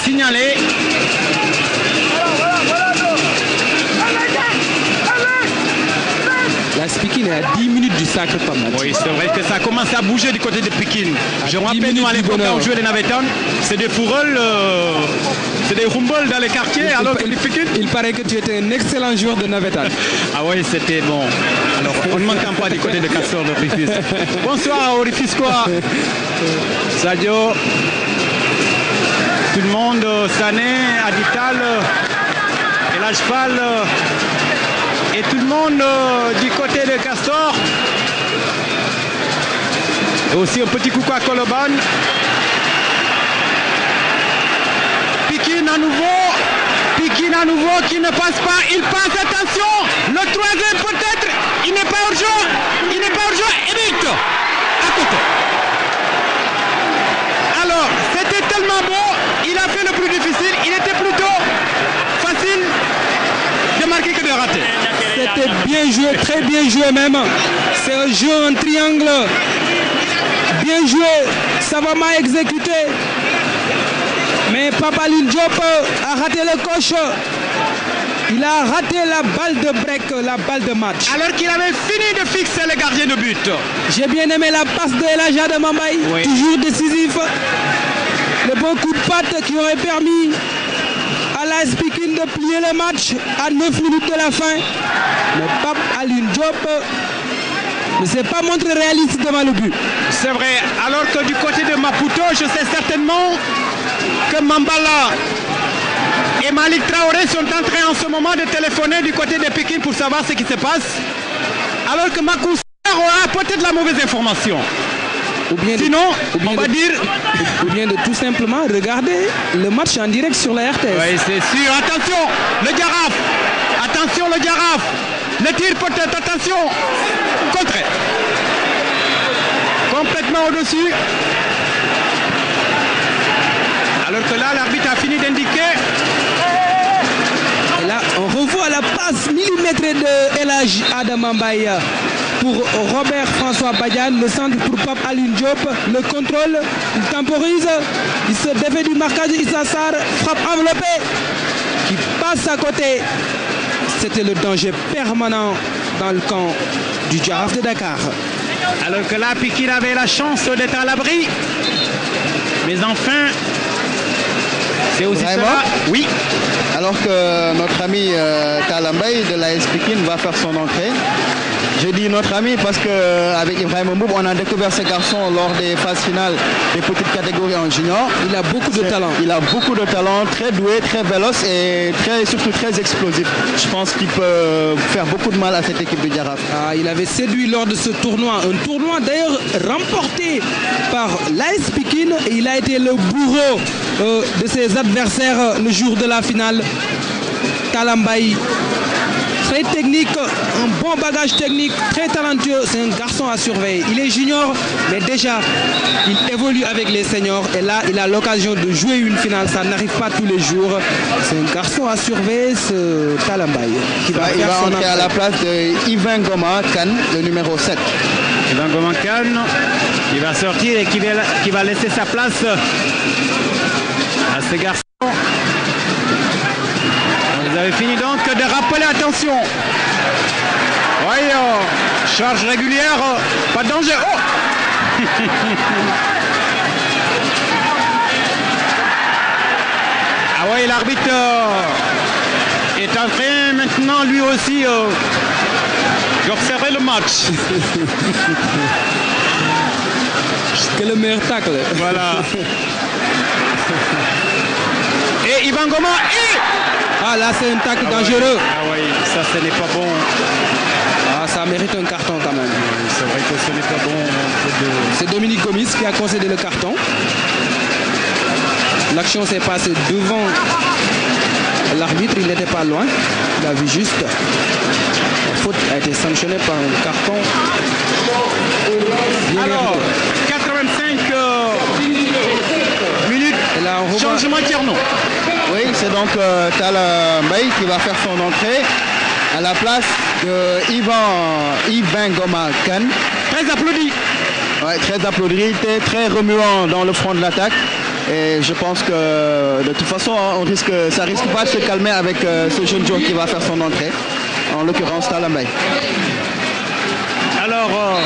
signalée. L'AS Pikine est à 10 minutes du sacre pas mal. Oui, c'est vrai que ça commence à bouger du côté de Pikine. Je me rappelle, nous à l'époque, quand on jouait les Navetan, c'est des fourreuls, c'est des rumbles dans les quartiers, alors que les Pikine... Il paraît que tu étais un excellent joueur de Navetan. Ah oui, c'était bon. Alors, on ne m'entend pas du côté de Castor de Rufus. Bonsoir, Orifiscois. Sadio. Tout le monde, Sané, Adital, et Lajpal, et tout le monde du côté de Castor. Et aussi un petit coucou à Koloban. Pikine à nouveau qui ne passe pas, il passe, attention, le troisième peut-être, il n'est pas urgent, et vite, à côté. Alors, c'était tellement beau, il a fait le plus difficile, il était plutôt facile de marquer que de rater. C'était bien joué, très bien joué même. C'est un jeu en triangle. Bien joué, savamment exécuté. Mais Papa Lune Diop a raté le coche. Il a raté la balle de break, la balle de match. Alors qu'il avait fini de fixer le gardien de but. J'ai bien aimé la passe de Elaja de Mambaye, toujours décisif. Le bon coup de patte qui aurait permis à l'AS Pikine de plier le match à 9 minutes de la fin. Mais Pape Alioune Diop ne s'est pas montré réaliste devant le but. C'est vrai, alors que du côté de Maputo, je sais certainement que Mambala et Malik Traoré sont en train en ce moment de téléphoner du côté de Pikine pour savoir ce qui se passe. Alors que Makoussar aura peut-être la mauvaise information. Sinon, on va dire... Ou bien de tout simplement regarder le match en direct sur la RTS. Oui, c'est sûr. Attention, le Djaraf. Attention, le Djaraf. Le tir peut-être, attention. Contré. Complètement au-dessus. Alors que là, l'arbitre a fini d'indiquer. Et là, on revoit la passe millimétrée de Elhaj Adam Mbaye pour Robert François Badiane, le centre pour Pape Alioune Diop, le contrôle, il temporise, il se défait du marquage, Issa Sarr, frappe enveloppée, qui passe à côté. C'était le danger permanent dans le camp du Djaraf de Dakar. Alors que là, Pikine avait la chance d'être à l'abri. Mais enfin, c'est aussi Vraiment ça. Oui. Alors que notre ami Talambay de l'AS Pikine va faire son entrée. Je dis notre ami parce qu'avec Ibrahim Mboub, on a découvert ce garçon lors des phases finales des petites catégories en junior. Il a beaucoup de talent. Il a beaucoup de talent, très doué, très véloce et surtout très explosif. Je pense qu'il peut faire beaucoup de mal à cette équipe de Djaraf. Il avait séduit lors de ce tournoi. Un tournoi d'ailleurs remporté par l'AS Pikine et il a été le bourreau de ses adversaires le jour de la finale. Talambay. Très technique, un bon bagage technique, très talentueux, c'est un garçon à surveiller. Il est junior, mais déjà, il évolue avec les seniors. Et là, il a l'occasion de jouer une finale, ça n'arrive pas tous les jours. C'est un garçon à surveiller, ce Talambay. Il va entrer à la place de Yvan Goma Kane, le numéro 7. Yvan Goma Kane, il va sortir et qui va laisser sa place à ce garçon. Vous avez fini donc de rappeler, attention. Oui, charge régulière, pas de danger. Oh, Ah ouais, l'arbitre est en train maintenant lui aussi d'observer le match. Que le meilleur tacle. Voilà. Et Ivan Goma. Ah là c'est un tacle dangereux. Ah oui, ça ce n'est pas bon. Ah ça mérite un carton quand même. C'est vrai que ce n'est pas bon. C'est Dominique Gomis qui a concédé le carton. L'action s'est passée devant l'arbitre, il n'était pas loin. Il a vu juste. La faute a été sanctionnée par un carton. Alors, 85 minutes. Changement Tierno. Oui, c'est donc Tala Mbaye qui va faire son entrée à la place de Yvan Goma Kane. Très applaudi. Ouais, très applaudi, il était très remuant dans le front de l'attaque. Et je pense que de toute façon, ça risque pas de se calmer avec ce jeune joueur qui va faire son entrée. En l'occurrence, Tala Mbaye. Alors,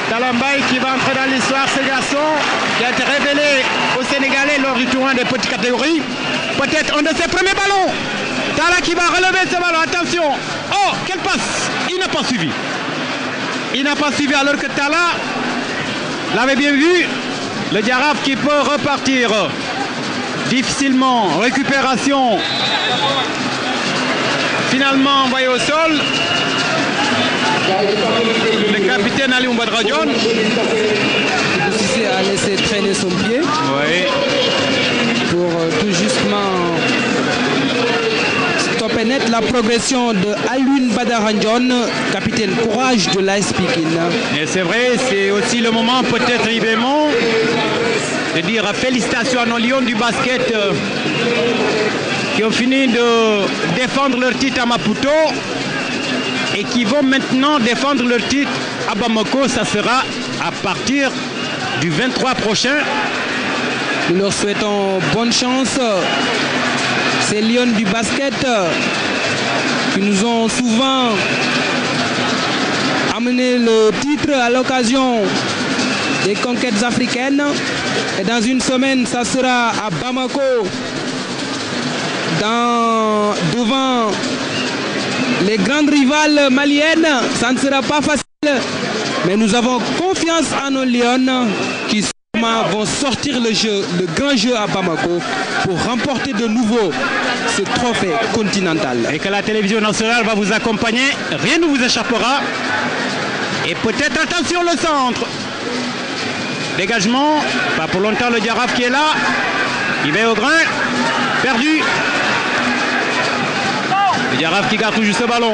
Tala Mbaye qui va entrer dans l'histoire, ce garçon qui a été révélé au Sénégalais lors du tournoi des petites catégories. Peut-être un de ses premiers ballons. Tala qui va relever ce ballon. Attention. Oh, quelle passe. Il n'a pas suivi. Il n'a pas suivi alors que Tala l'avait bien vu. Le Jaraaf qui peut repartir difficilement. Récupération. Finalement envoyé au sol. Le capitaine Ali Oumbadradjon. Cissé a laissé traîner son pied. Oui. Pour tout justement stopper net la progression de Alioune Badara-Ndione, capitaine courage de l'AS Pikine. Et c'est vrai, c'est aussi le moment peut-être Yvémon de dire félicitations à nos lions du basket qui ont fini de défendre leur titre à Maputo et qui vont maintenant défendre leur titre à Bamako. Ça sera à partir du 23 prochain. Nous leur souhaitons bonne chance. Ces lions du basket qui nous ont souvent amené le titre à l'occasion des conquêtes africaines. Et dans une semaine, ça sera à Bamako, devant les grandes rivales maliennes. Ça ne sera pas facile, mais nous avons confiance en nos lions qui vont sortir le grand jeu à Bamako pour remporter de nouveau ce trophée continental. Et que la télévision nationale va vous accompagner, rien ne vous échappera. Et peut-être, attention, le centre. Dégagement, pas pour longtemps le Jaraaf qui est là. Il va au grain, perdu. Le Jaraaf qui garde tout juste ce ballon.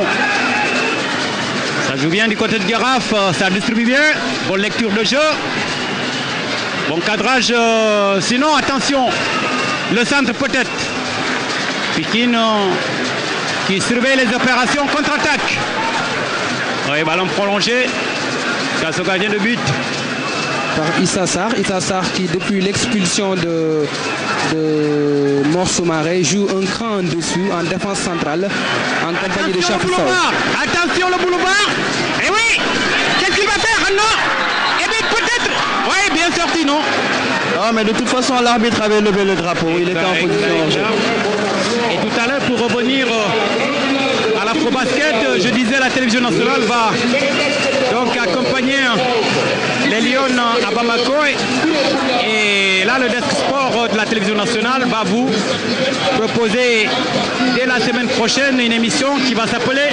Ça joue bien du côté de Jaraaf, ça distribue bien. Bonne lecture de jeu. Bon cadrage, sinon attention, le centre peut-être. Pikine qui surveille les opérations contre-attaque. Oui, ballon prolongé, grâce au gardien de but. Par Issa Sarr qui depuis l'expulsion de Mor Soumaré joue un cran en dessous en défense centrale en compagnie de Chafou Sow. Attention le boulevard. Et oui, qu'est-ce qu'il va faire? Non. Eh bien peut-être. Oui, bien sorti, non? Non, mais de toute façon, l'arbitre avait levé le drapeau. Il était en position. Et tout à l'heure, pour revenir à l'afro-basket, je disais la télévision nationale va donc accompagner les Lions à Bamako. Et là, le desk sport de la télévision nationale va vous proposer dès la semaine prochaine une émission qui va s'appeler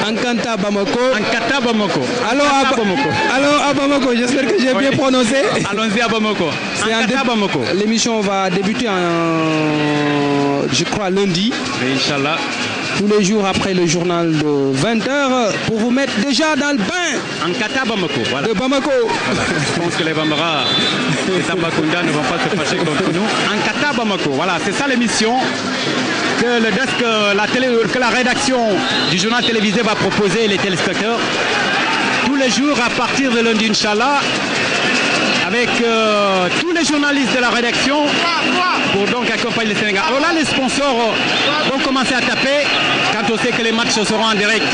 Ankanta Bamako. Ankata Bamako. Alors à Bamako, j'espère que j'ai bien prononcé. Allons-y à Bamako. Ankata Bamako. L'émission va débuter je crois lundi. Inch'Allah. Tous les jours après le journal de 20h pour vous mettre déjà dans le bain. Ankata Bamako. Voilà. De Bamako. Voilà. Je pense que les Bambara, les Tambacounda ne vont pas se fâcher contre nous. Ankata Bamako. Voilà, c'est ça l'émission que le desk, que la rédaction du journal télévisé va proposer les téléspectateurs tous les jours à partir de lundi, Inch'Allah, avec tous les journalistes de la rédaction pour donc accompagner le Sénégal. Alors là, les sponsors vont commencer à taper quand on sait que les matchs seront en direct.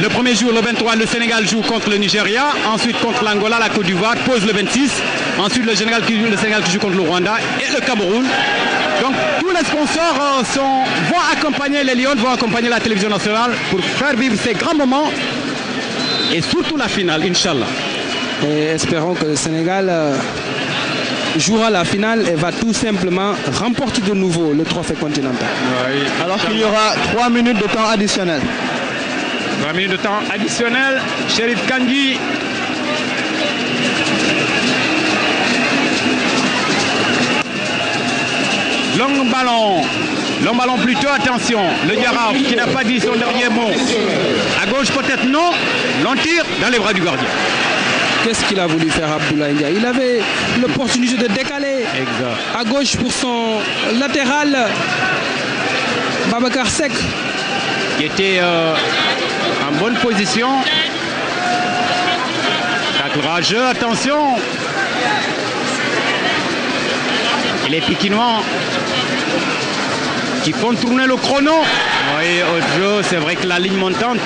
Le premier jour, le 23, le Sénégal joue contre le Nigeria. Ensuite, contre l'Angola, la Côte d'Ivoire pose le 26. Ensuite, le Sénégal qui joue contre le Rwanda et le Cameroun. Donc, tous les sponsors vont accompagner les Lions, vont accompagner la télévision nationale pour faire vivre ces grands moments. Et surtout la finale, Inch'Allah. Et espérons que le Sénégal jouera la finale et va tout simplement remporter de nouveau le trophée continental. Oui. Alors qu'il y aura 3 minutes de temps additionnel. 3 minutes de temps additionnel. Chérif Kandji. Long ballon plutôt, attention. Le Diaraf qui n'a pas dit son dernier mot. À gauche peut-être non. L'on tire dans les bras du gardien. Qu'est-ce qu'il a voulu faire Abdoulaye Ndiaye? Il avait l'opportunité de décaler à gauche pour son latéral Babacar Seck. Qui était en bonne position. Tacle rageux, attention. Et les Pikinois qui font tourner le chrono. Oui, au jeu, c'est vrai que la ligne montante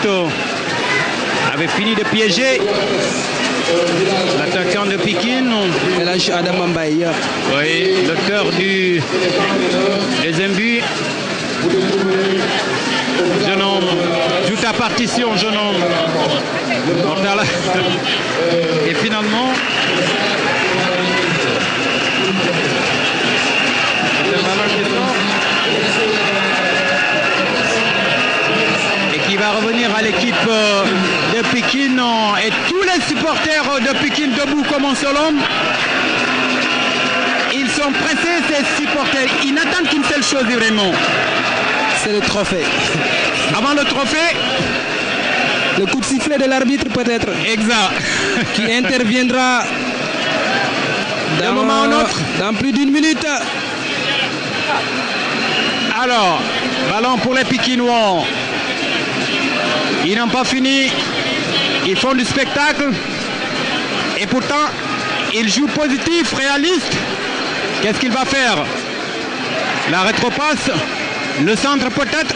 avait fini de piéger l'attaquant de Pékin. Et là, Adam Mbaye. Oui, l'auteur du deuxième but. Jeune homme, joue ta partition, jeune homme. Mortal. Et finalement, et qui va revenir à l'équipe de Pékin et tous les supporters de Pékin debout comme un seul homme. Ils sont pressés, ces supporters. Ils n'attendent qu'une seule chose vraiment. C'est le trophée. Avant le trophée, le coup de sifflet de l'arbitre peut-être. Exact. Qui interviendra d'un moment à un autre. Dans plus d'une minute. Alors, ballon pour les Pikinois. Ils n'ont pas fini. Ils font du spectacle. Et pourtant, ils jouent positif, réaliste. Qu'est-ce qu'il va faire? La rétropasse. Le centre peut-être.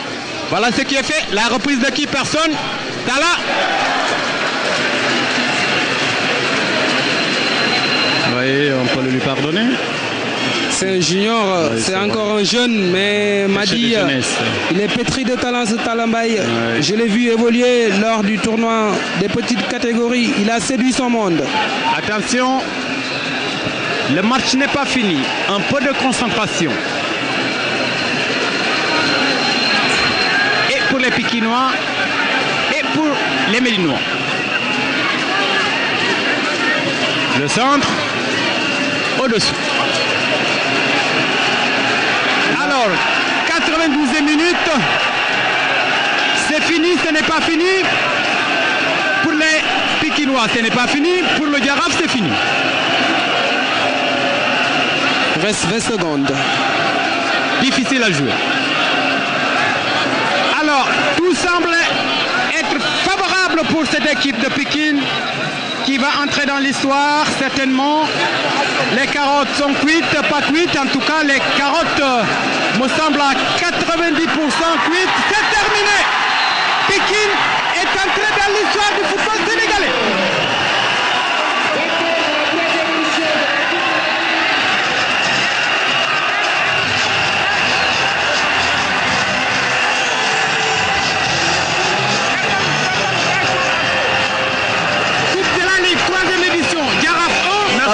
Voilà ce qui est fait. La reprise de qui? Personne. Tala. Oui, on peut lui pardonner. C'est un junior, ouais, c'est encore un jeune, mais Madi, il est pétri de talent ce Talambaye. Ouais. Je l'ai vu évoluer lors du tournoi des petites catégories. Il a séduit son monde. Attention, le match n'est pas fini. Un peu de concentration. Et pour les Pikinois et pour les Médinois. Le centre au-dessus. Alors, 92e minute, c'est fini, ce n'est pas fini. Pour les Pikinois, ce n'est pas fini. Pour le Diaraf, c'est fini. Reste 20 secondes. Difficile à jouer. Alors, tout semble être favorable pour cette équipe de Pékin qui va entrer dans l'histoire, certainement. Les carottes sont cuites, pas cuites. En tout cas, les carottes me semblent à 90% cuites. C'est terminé. Pékin est entré dans l'histoire du football sénégalais.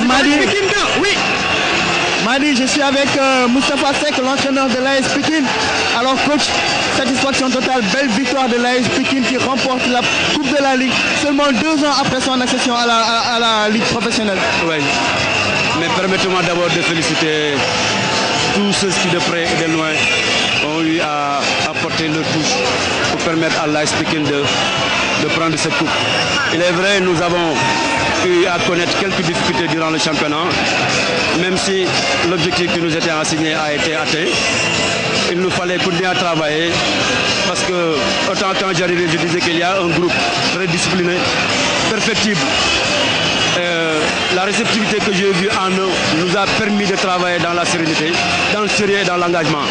Madi, oui. Madi, je suis avec Moustapha Seck, l'entraîneur de l'AS Pékin. Alors coach, satisfaction totale, belle victoire de l'AS Pékin qui remporte la Coupe de la Ligue seulement 2 ans après son accession à la Ligue professionnelle. Oui, mais permettez-moi d'abord de féliciter tous ceux qui de près et de loin ont eu à apporter leur touche pour permettre à l'AS Pékin de prendre cette coupe. Il est vrai, nous avons eu à connaître quelques difficultés durant le championnat, même si l'objectif qui nous était assigné a été atteint. Il nous fallait continuer à travailler parce que autant quand j'arrivais, je disais qu'il y a un groupe très discipliné, perfectible. la réceptivité que j'ai vue en eux nous a permis de travailler dans la sérénité, dans le sérieux et dans l'engagement.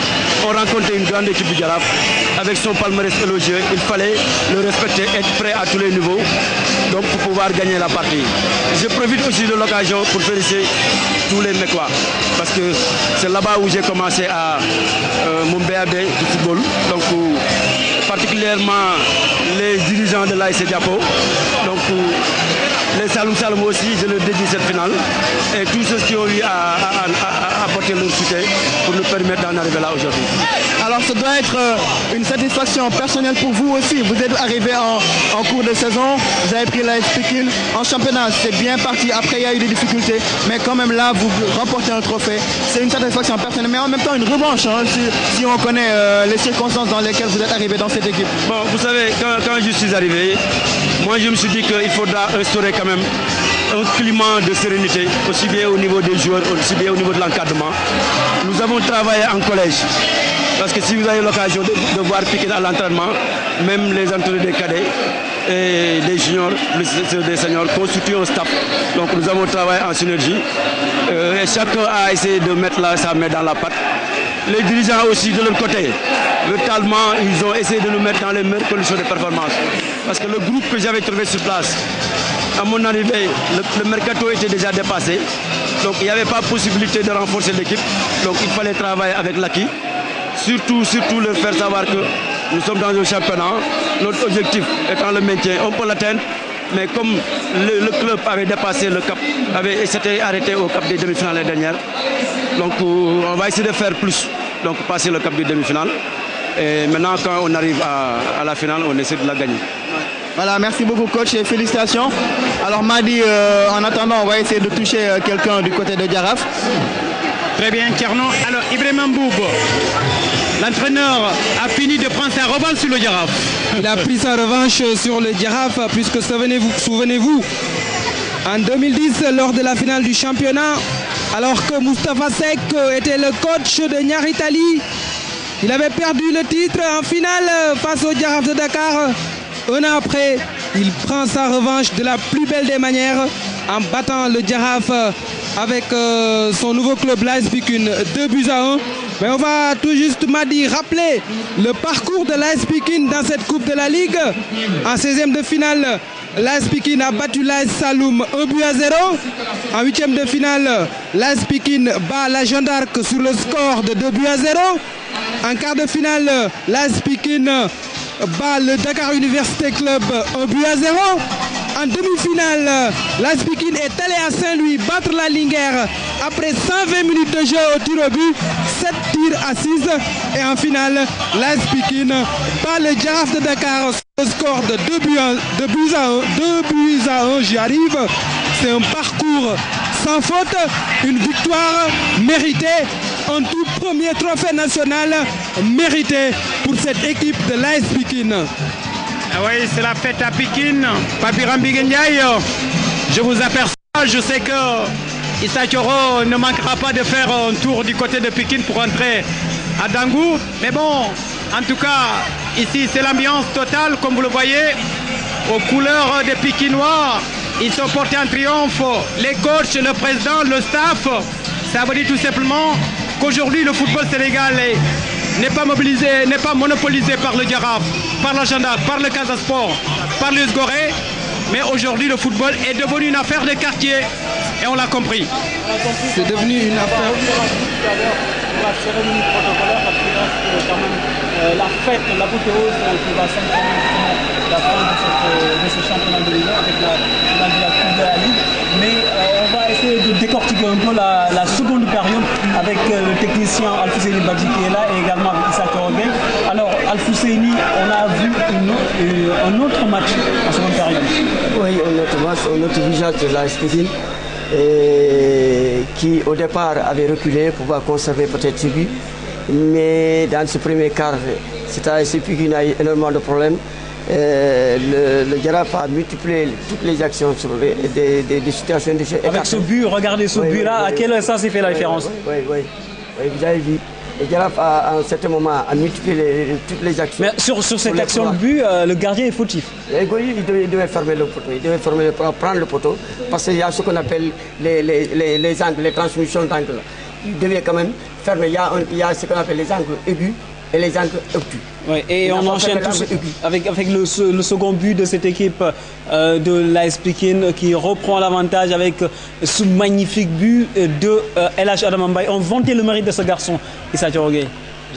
On rencontrait une grande équipe du Jaraaf avec son palmarès élogieux. Il fallait le respecter, être prêt à tous les niveaux, donc pour pouvoir gagner la partie. Je profite aussi de l'occasion pour féliciter tous les Mécois, parce que c'est là-bas où j'ai commencé à mon BAB du football. Donc particulièrement les dirigeants de l'ASC Diapo. Donc les Saloum aussi, je leur dédie cette finale. Et tous ceux qui ont eu à apporter leur soutien pour nous permettre d'en arriver là aujourd'hui. Alors ça doit être une satisfaction personnelle pour vous aussi. Vous êtes arrivé en cours de saison, vous avez pris l'AS Pikine en championnat, c'est bien parti. Après il y a eu des difficultés, mais quand même là vous remportez un trophée. C'est une satisfaction personnelle, mais en même temps une revanche hein, si on connaît les circonstances dans lesquelles vous êtes arrivé dans cette équipe. Bon, vous savez, quand je suis arrivé, moi je me suis dit qu'il faudra instaurer quand même un climat de sérénité, aussi bien au niveau des joueurs, aussi bien au niveau de l'encadrement. Nous avons travaillé en collège. Parce que si vous avez l'occasion de voir Pikine à l'entraînement, même les entraîneurs des cadets et des juniors, des seniors constituent un staff. Donc nous avons travaillé en synergie et chacun a essayé de mettre sa main dans la pâte. Les dirigeants aussi de leur côté, véritablement, ils ont essayé de nous mettre dans les meilleures conditions de performance. Parce que le groupe que j'avais trouvé sur place, à mon arrivée, le mercato était déjà dépassé. Donc il n'y avait pas possibilité de renforcer l'équipe. Donc il fallait travailler avec l'acquis. Surtout leur faire savoir que nous sommes dans un championnat. Notre objectif étant le maintien, on peut l'atteindre. Mais comme le club avait dépassé le cap, s'était arrêté au cap des demi-finales dernières, donc on va essayer de faire plus, donc passer le cap des demi-finales. Et maintenant, quand on arrive à la finale, on essaie de la gagner. Voilà, merci beaucoup coach et félicitations. Alors Madi, en attendant, on va essayer de toucher quelqu'un du côté de Jaraaf. Très bien, Tierno. Alors, Ibrahim Mboub, l'entraîneur a fini de prendre sa revanche sur le Jaraaf. Il a pris sa revanche sur le Jaraaf, puisque souvenez-vous, en 2010, lors de la finale du championnat, alors que Moustapha Seck était le coach de Niary Tally, il avait perdu le titre en finale face au Jaraaf de Dakar. Un an après, il prend sa revanche de la plus belle des manières en battant le Jaraaf avec son nouveau club l'AS Pikine 2-1. Mais on va tout juste, Madi, rappeler le parcours de l'AS Pikine dans cette Coupe de la Ligue. En 16e de finale, l'AS Pikine a battu l'AS Saloum 1-0. En 8e de finale, l'AS Pikine bat la Jeanne d'Arc sur le score de 2-0. En quart de finale, l'AS Pikine bat le Dakar Université Club 1-0. En demi-finale, l'AS Pikine est allé à Saint-Louis battre la Linguère après 120 minutes de jeu au tir au but, 7 tirs à 6. Et en finale, l'AS Pikine bat le Jaraaf de Dakar sur le score de 2 à 1. J'y arrive. C'est un parcours sans faute, une victoire méritée, un tout premier trophée national mérité pour cette équipe de l'AS Pikine. Ah oui, c'est la fête à Pikine. Papirambi Ndiaye, je vous aperçois, je sais que Issa Thioro ne manquera pas de faire un tour du côté de Pikine pour entrer à Dangou. Mais bon, en tout cas, ici c'est l'ambiance totale, comme vous le voyez, aux couleurs des Pikinois. Ils sont portés en triomphe, les coachs, le président, le staff. Ça veut dire tout simplement qu'aujourd'hui le football sénégalais n'est pas mobilisé, n'est pas monopolisé par le Jaraaf, par la Jeanne d'Arc, par le Casa Sport, par l'US Gorée. Mais aujourd'hui, le football est devenu une affaire de quartier et on l'a compris. C'est devenu une affaire. La cérémonie protocolaire, parce que c'est quand même la fête, l'apothéose qui va sanctionner la fin de ce championnat de Ligue avec la Coupe de la Ligue. Mais on va essayer de décortiquer un peu la seconde période avec le technicien Alfousseini Badji qui est là et également avec Issa Thioro. Alors Alfousseini, on a vu un autre match en seconde période. Oui, un autre visage de l'AS Pikine qui au départ avait reculé pour pouvoir conserver peut-être ce but. Mais dans ce premier quart, c'est AS Pikine a eu énormément de problèmes. Le Jaraaf a multiplié toutes les actions sur des situations de jeu. Avec ce but, regardez ce but-là, à quel sens il fait la différence? Oui, vous avez vu. Et Giraffe, à un certain moment, a multiplié toutes les actions. Mais sur cette action de but, le gardien est fautif. Il devait fermer le poteau, il devait prendre le poteau, parce qu'il y a ce qu'on appelle les angles, les transmissions d'angles. Il devait quand même fermer. Il y a ce qu'on appelle les angles aigus et les angles obtus. Ouais, et on enchaîne tout avec le second but de cette équipe de l'AS Pikine qui reprend l'avantage avec ce magnifique but de LH Adama Mbaye. On vantait le mérite de ce garçon, Issa Thioro Gueye.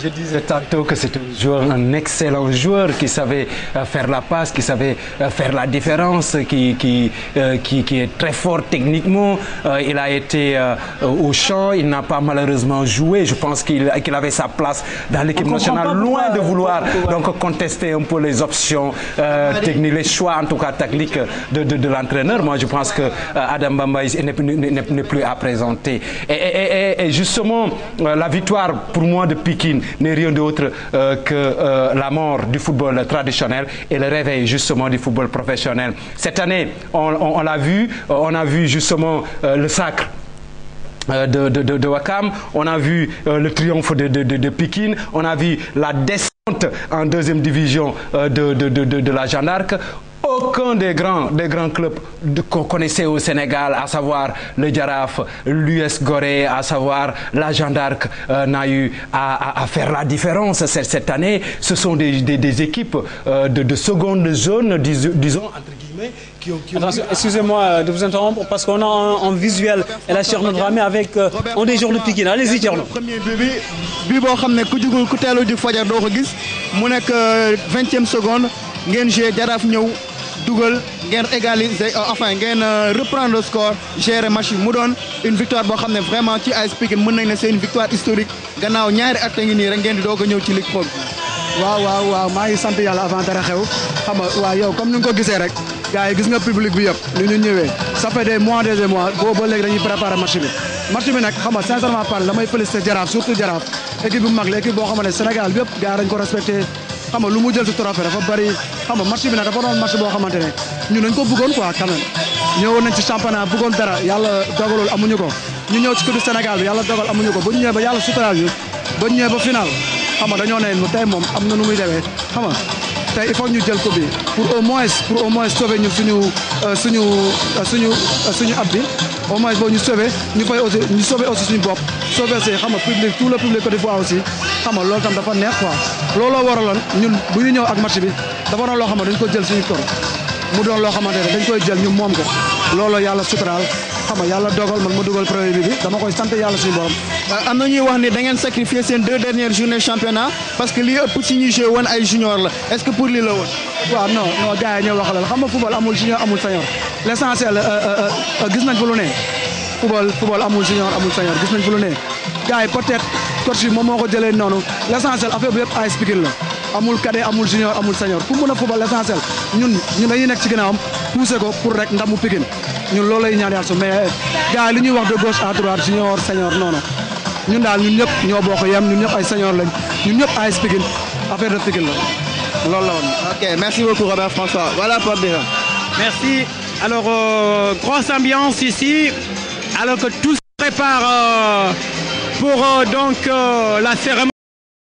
Je disais tantôt que c'est un excellent joueur qui savait faire la passe, qui savait faire la différence, qui est très fort techniquement. Il a été au champ, il n'a pas malheureusement joué. Je pense qu'il avait sa place dans l'équipe nationale, loin de vouloir donc contester un peu les options techniques, les choix en tout cas techniques de l'entraîneur. Moi je pense que Adam Bambaïs n'est plus à présenter. Et justement, la victoire pour moi de Pikine n'est rien d'autre que la mort du football traditionnel et le réveil justement du football professionnel. Cette année, on l'a vu, on a vu justement le sacre de Ouakam, on a vu le triomphe de Pikine, on a vu la descente en deuxième division de la Jeanne d'Arc. Aucun des grands clubs qu'on connaissait au Sénégal, à savoir le Giraffe, l'US Gorée, à savoir la Jeanne d'Arc, n'a eu à faire la différence cette année. Ce sont des équipes de seconde zone, disons, entre guillemets, qui ont... Excusez-moi de vous interrompre parce qu'on a en visuel et la Thierno Dramé avec un des joueurs de Pikine. Allez-y Thierno. Premier but boo xam ne ku jugul ku teelu di fajar doo ko gis mu nekk 20e seconde ngeen joué Jaraaf ñëw dugal ngeen égaliser enfin ngeen reprendre le score gérer match mu doon une victoire boo xam ne vraiment ci AS Pikine mën nañ ne c'est une victoire historique gannaaw ñaari at ngi nii rek ngeen di doog a ñëw ci Ligue Pro. waaw maa ngi sant yàlla avant dara xew xam nga waaw yow comme ni nga ko gisee rek gars yi gis nga public bi yëpp ni ñu ñëwee ça fait des mois boobu ba léegi dañuy préparer match bi nag xam nga sincèrement parlé damay féliciter Jaraaf surtout Jaraaf équipe bu mag la équipe boo xam ne Sénégal bi yëpp gars dañ ko respecté xam nga lu mu jël si trophée dafa bari xam nga match bi nag dafa doon match boo xamante ne ñun dañ ko bëggoon quoi quand même ñëwoon nañ ci championnat bëggoon dara yàlla dogalul amuñu ko ñu ñëw ci coupe du Sénégal bi yàlla dogal amuñu ko ba ñu ñëwee ba yàlla suturaal ñu ba ñu ñëwee ba final xam nga dañoo ne tey moom am na nu muy demee xam nga tey il faut ñu jël coupe bi pour au moins sauver ñu suñu at bi au moins boo ñu sauver ñu fay aussi ñu sauver aussi suñu bopp sauver si xam nga public tout le public Côte d'Ivoire aussi xam nga loolu tam dafa neex quoi looloo waraloon ñun bu ñu ñëw ak match bi dafa doon loo xam ne dañ ko jël suñu kor mu doon loo xamante ne dañ koy jël ñu moom ko looloo yàlla suturaal xam nga yàlla dogal man ma dugal premier bi dama koy sant yàlla suñu borom. am na ñuy wax ni da ngeen sacrifier seen 2 dernières journées championnat parce que lii ëpp ci ñuy joué woon ay junior la est-ce que pour lii la woon. waaw non gars yi ñoo wax la xam nga football amul junior amul senior l'essentiel gis nañ fu lu ne football amul junior amul senior gis nañ fu lu ne gars yi peut-être coach bi moom moo ko jëlee noonu l'essentiel affaire bi yëpp AS Pikine la amul cadet amul junior amul senior ku mën a football l'essentiel ñun dañuy nekk ci ginnaawam pousser ko pour rek ndamu Pikine ñun loolu lay ñaan yàlla su mais gars yi li ñuy wax de gauche à droite junior senior non ñun daal ñun ñëpp ñoo bokk yem ñun ñëpp ay senior lañ ñun ñëpp AS Pikine affaire de Pikine la loolu la woon. Ok, merci beaucoup Robert François. Voilà Pape Birame. Merci. Alors, grosse ambiance ici, alors que tout se prépare pour donc la cérémonie.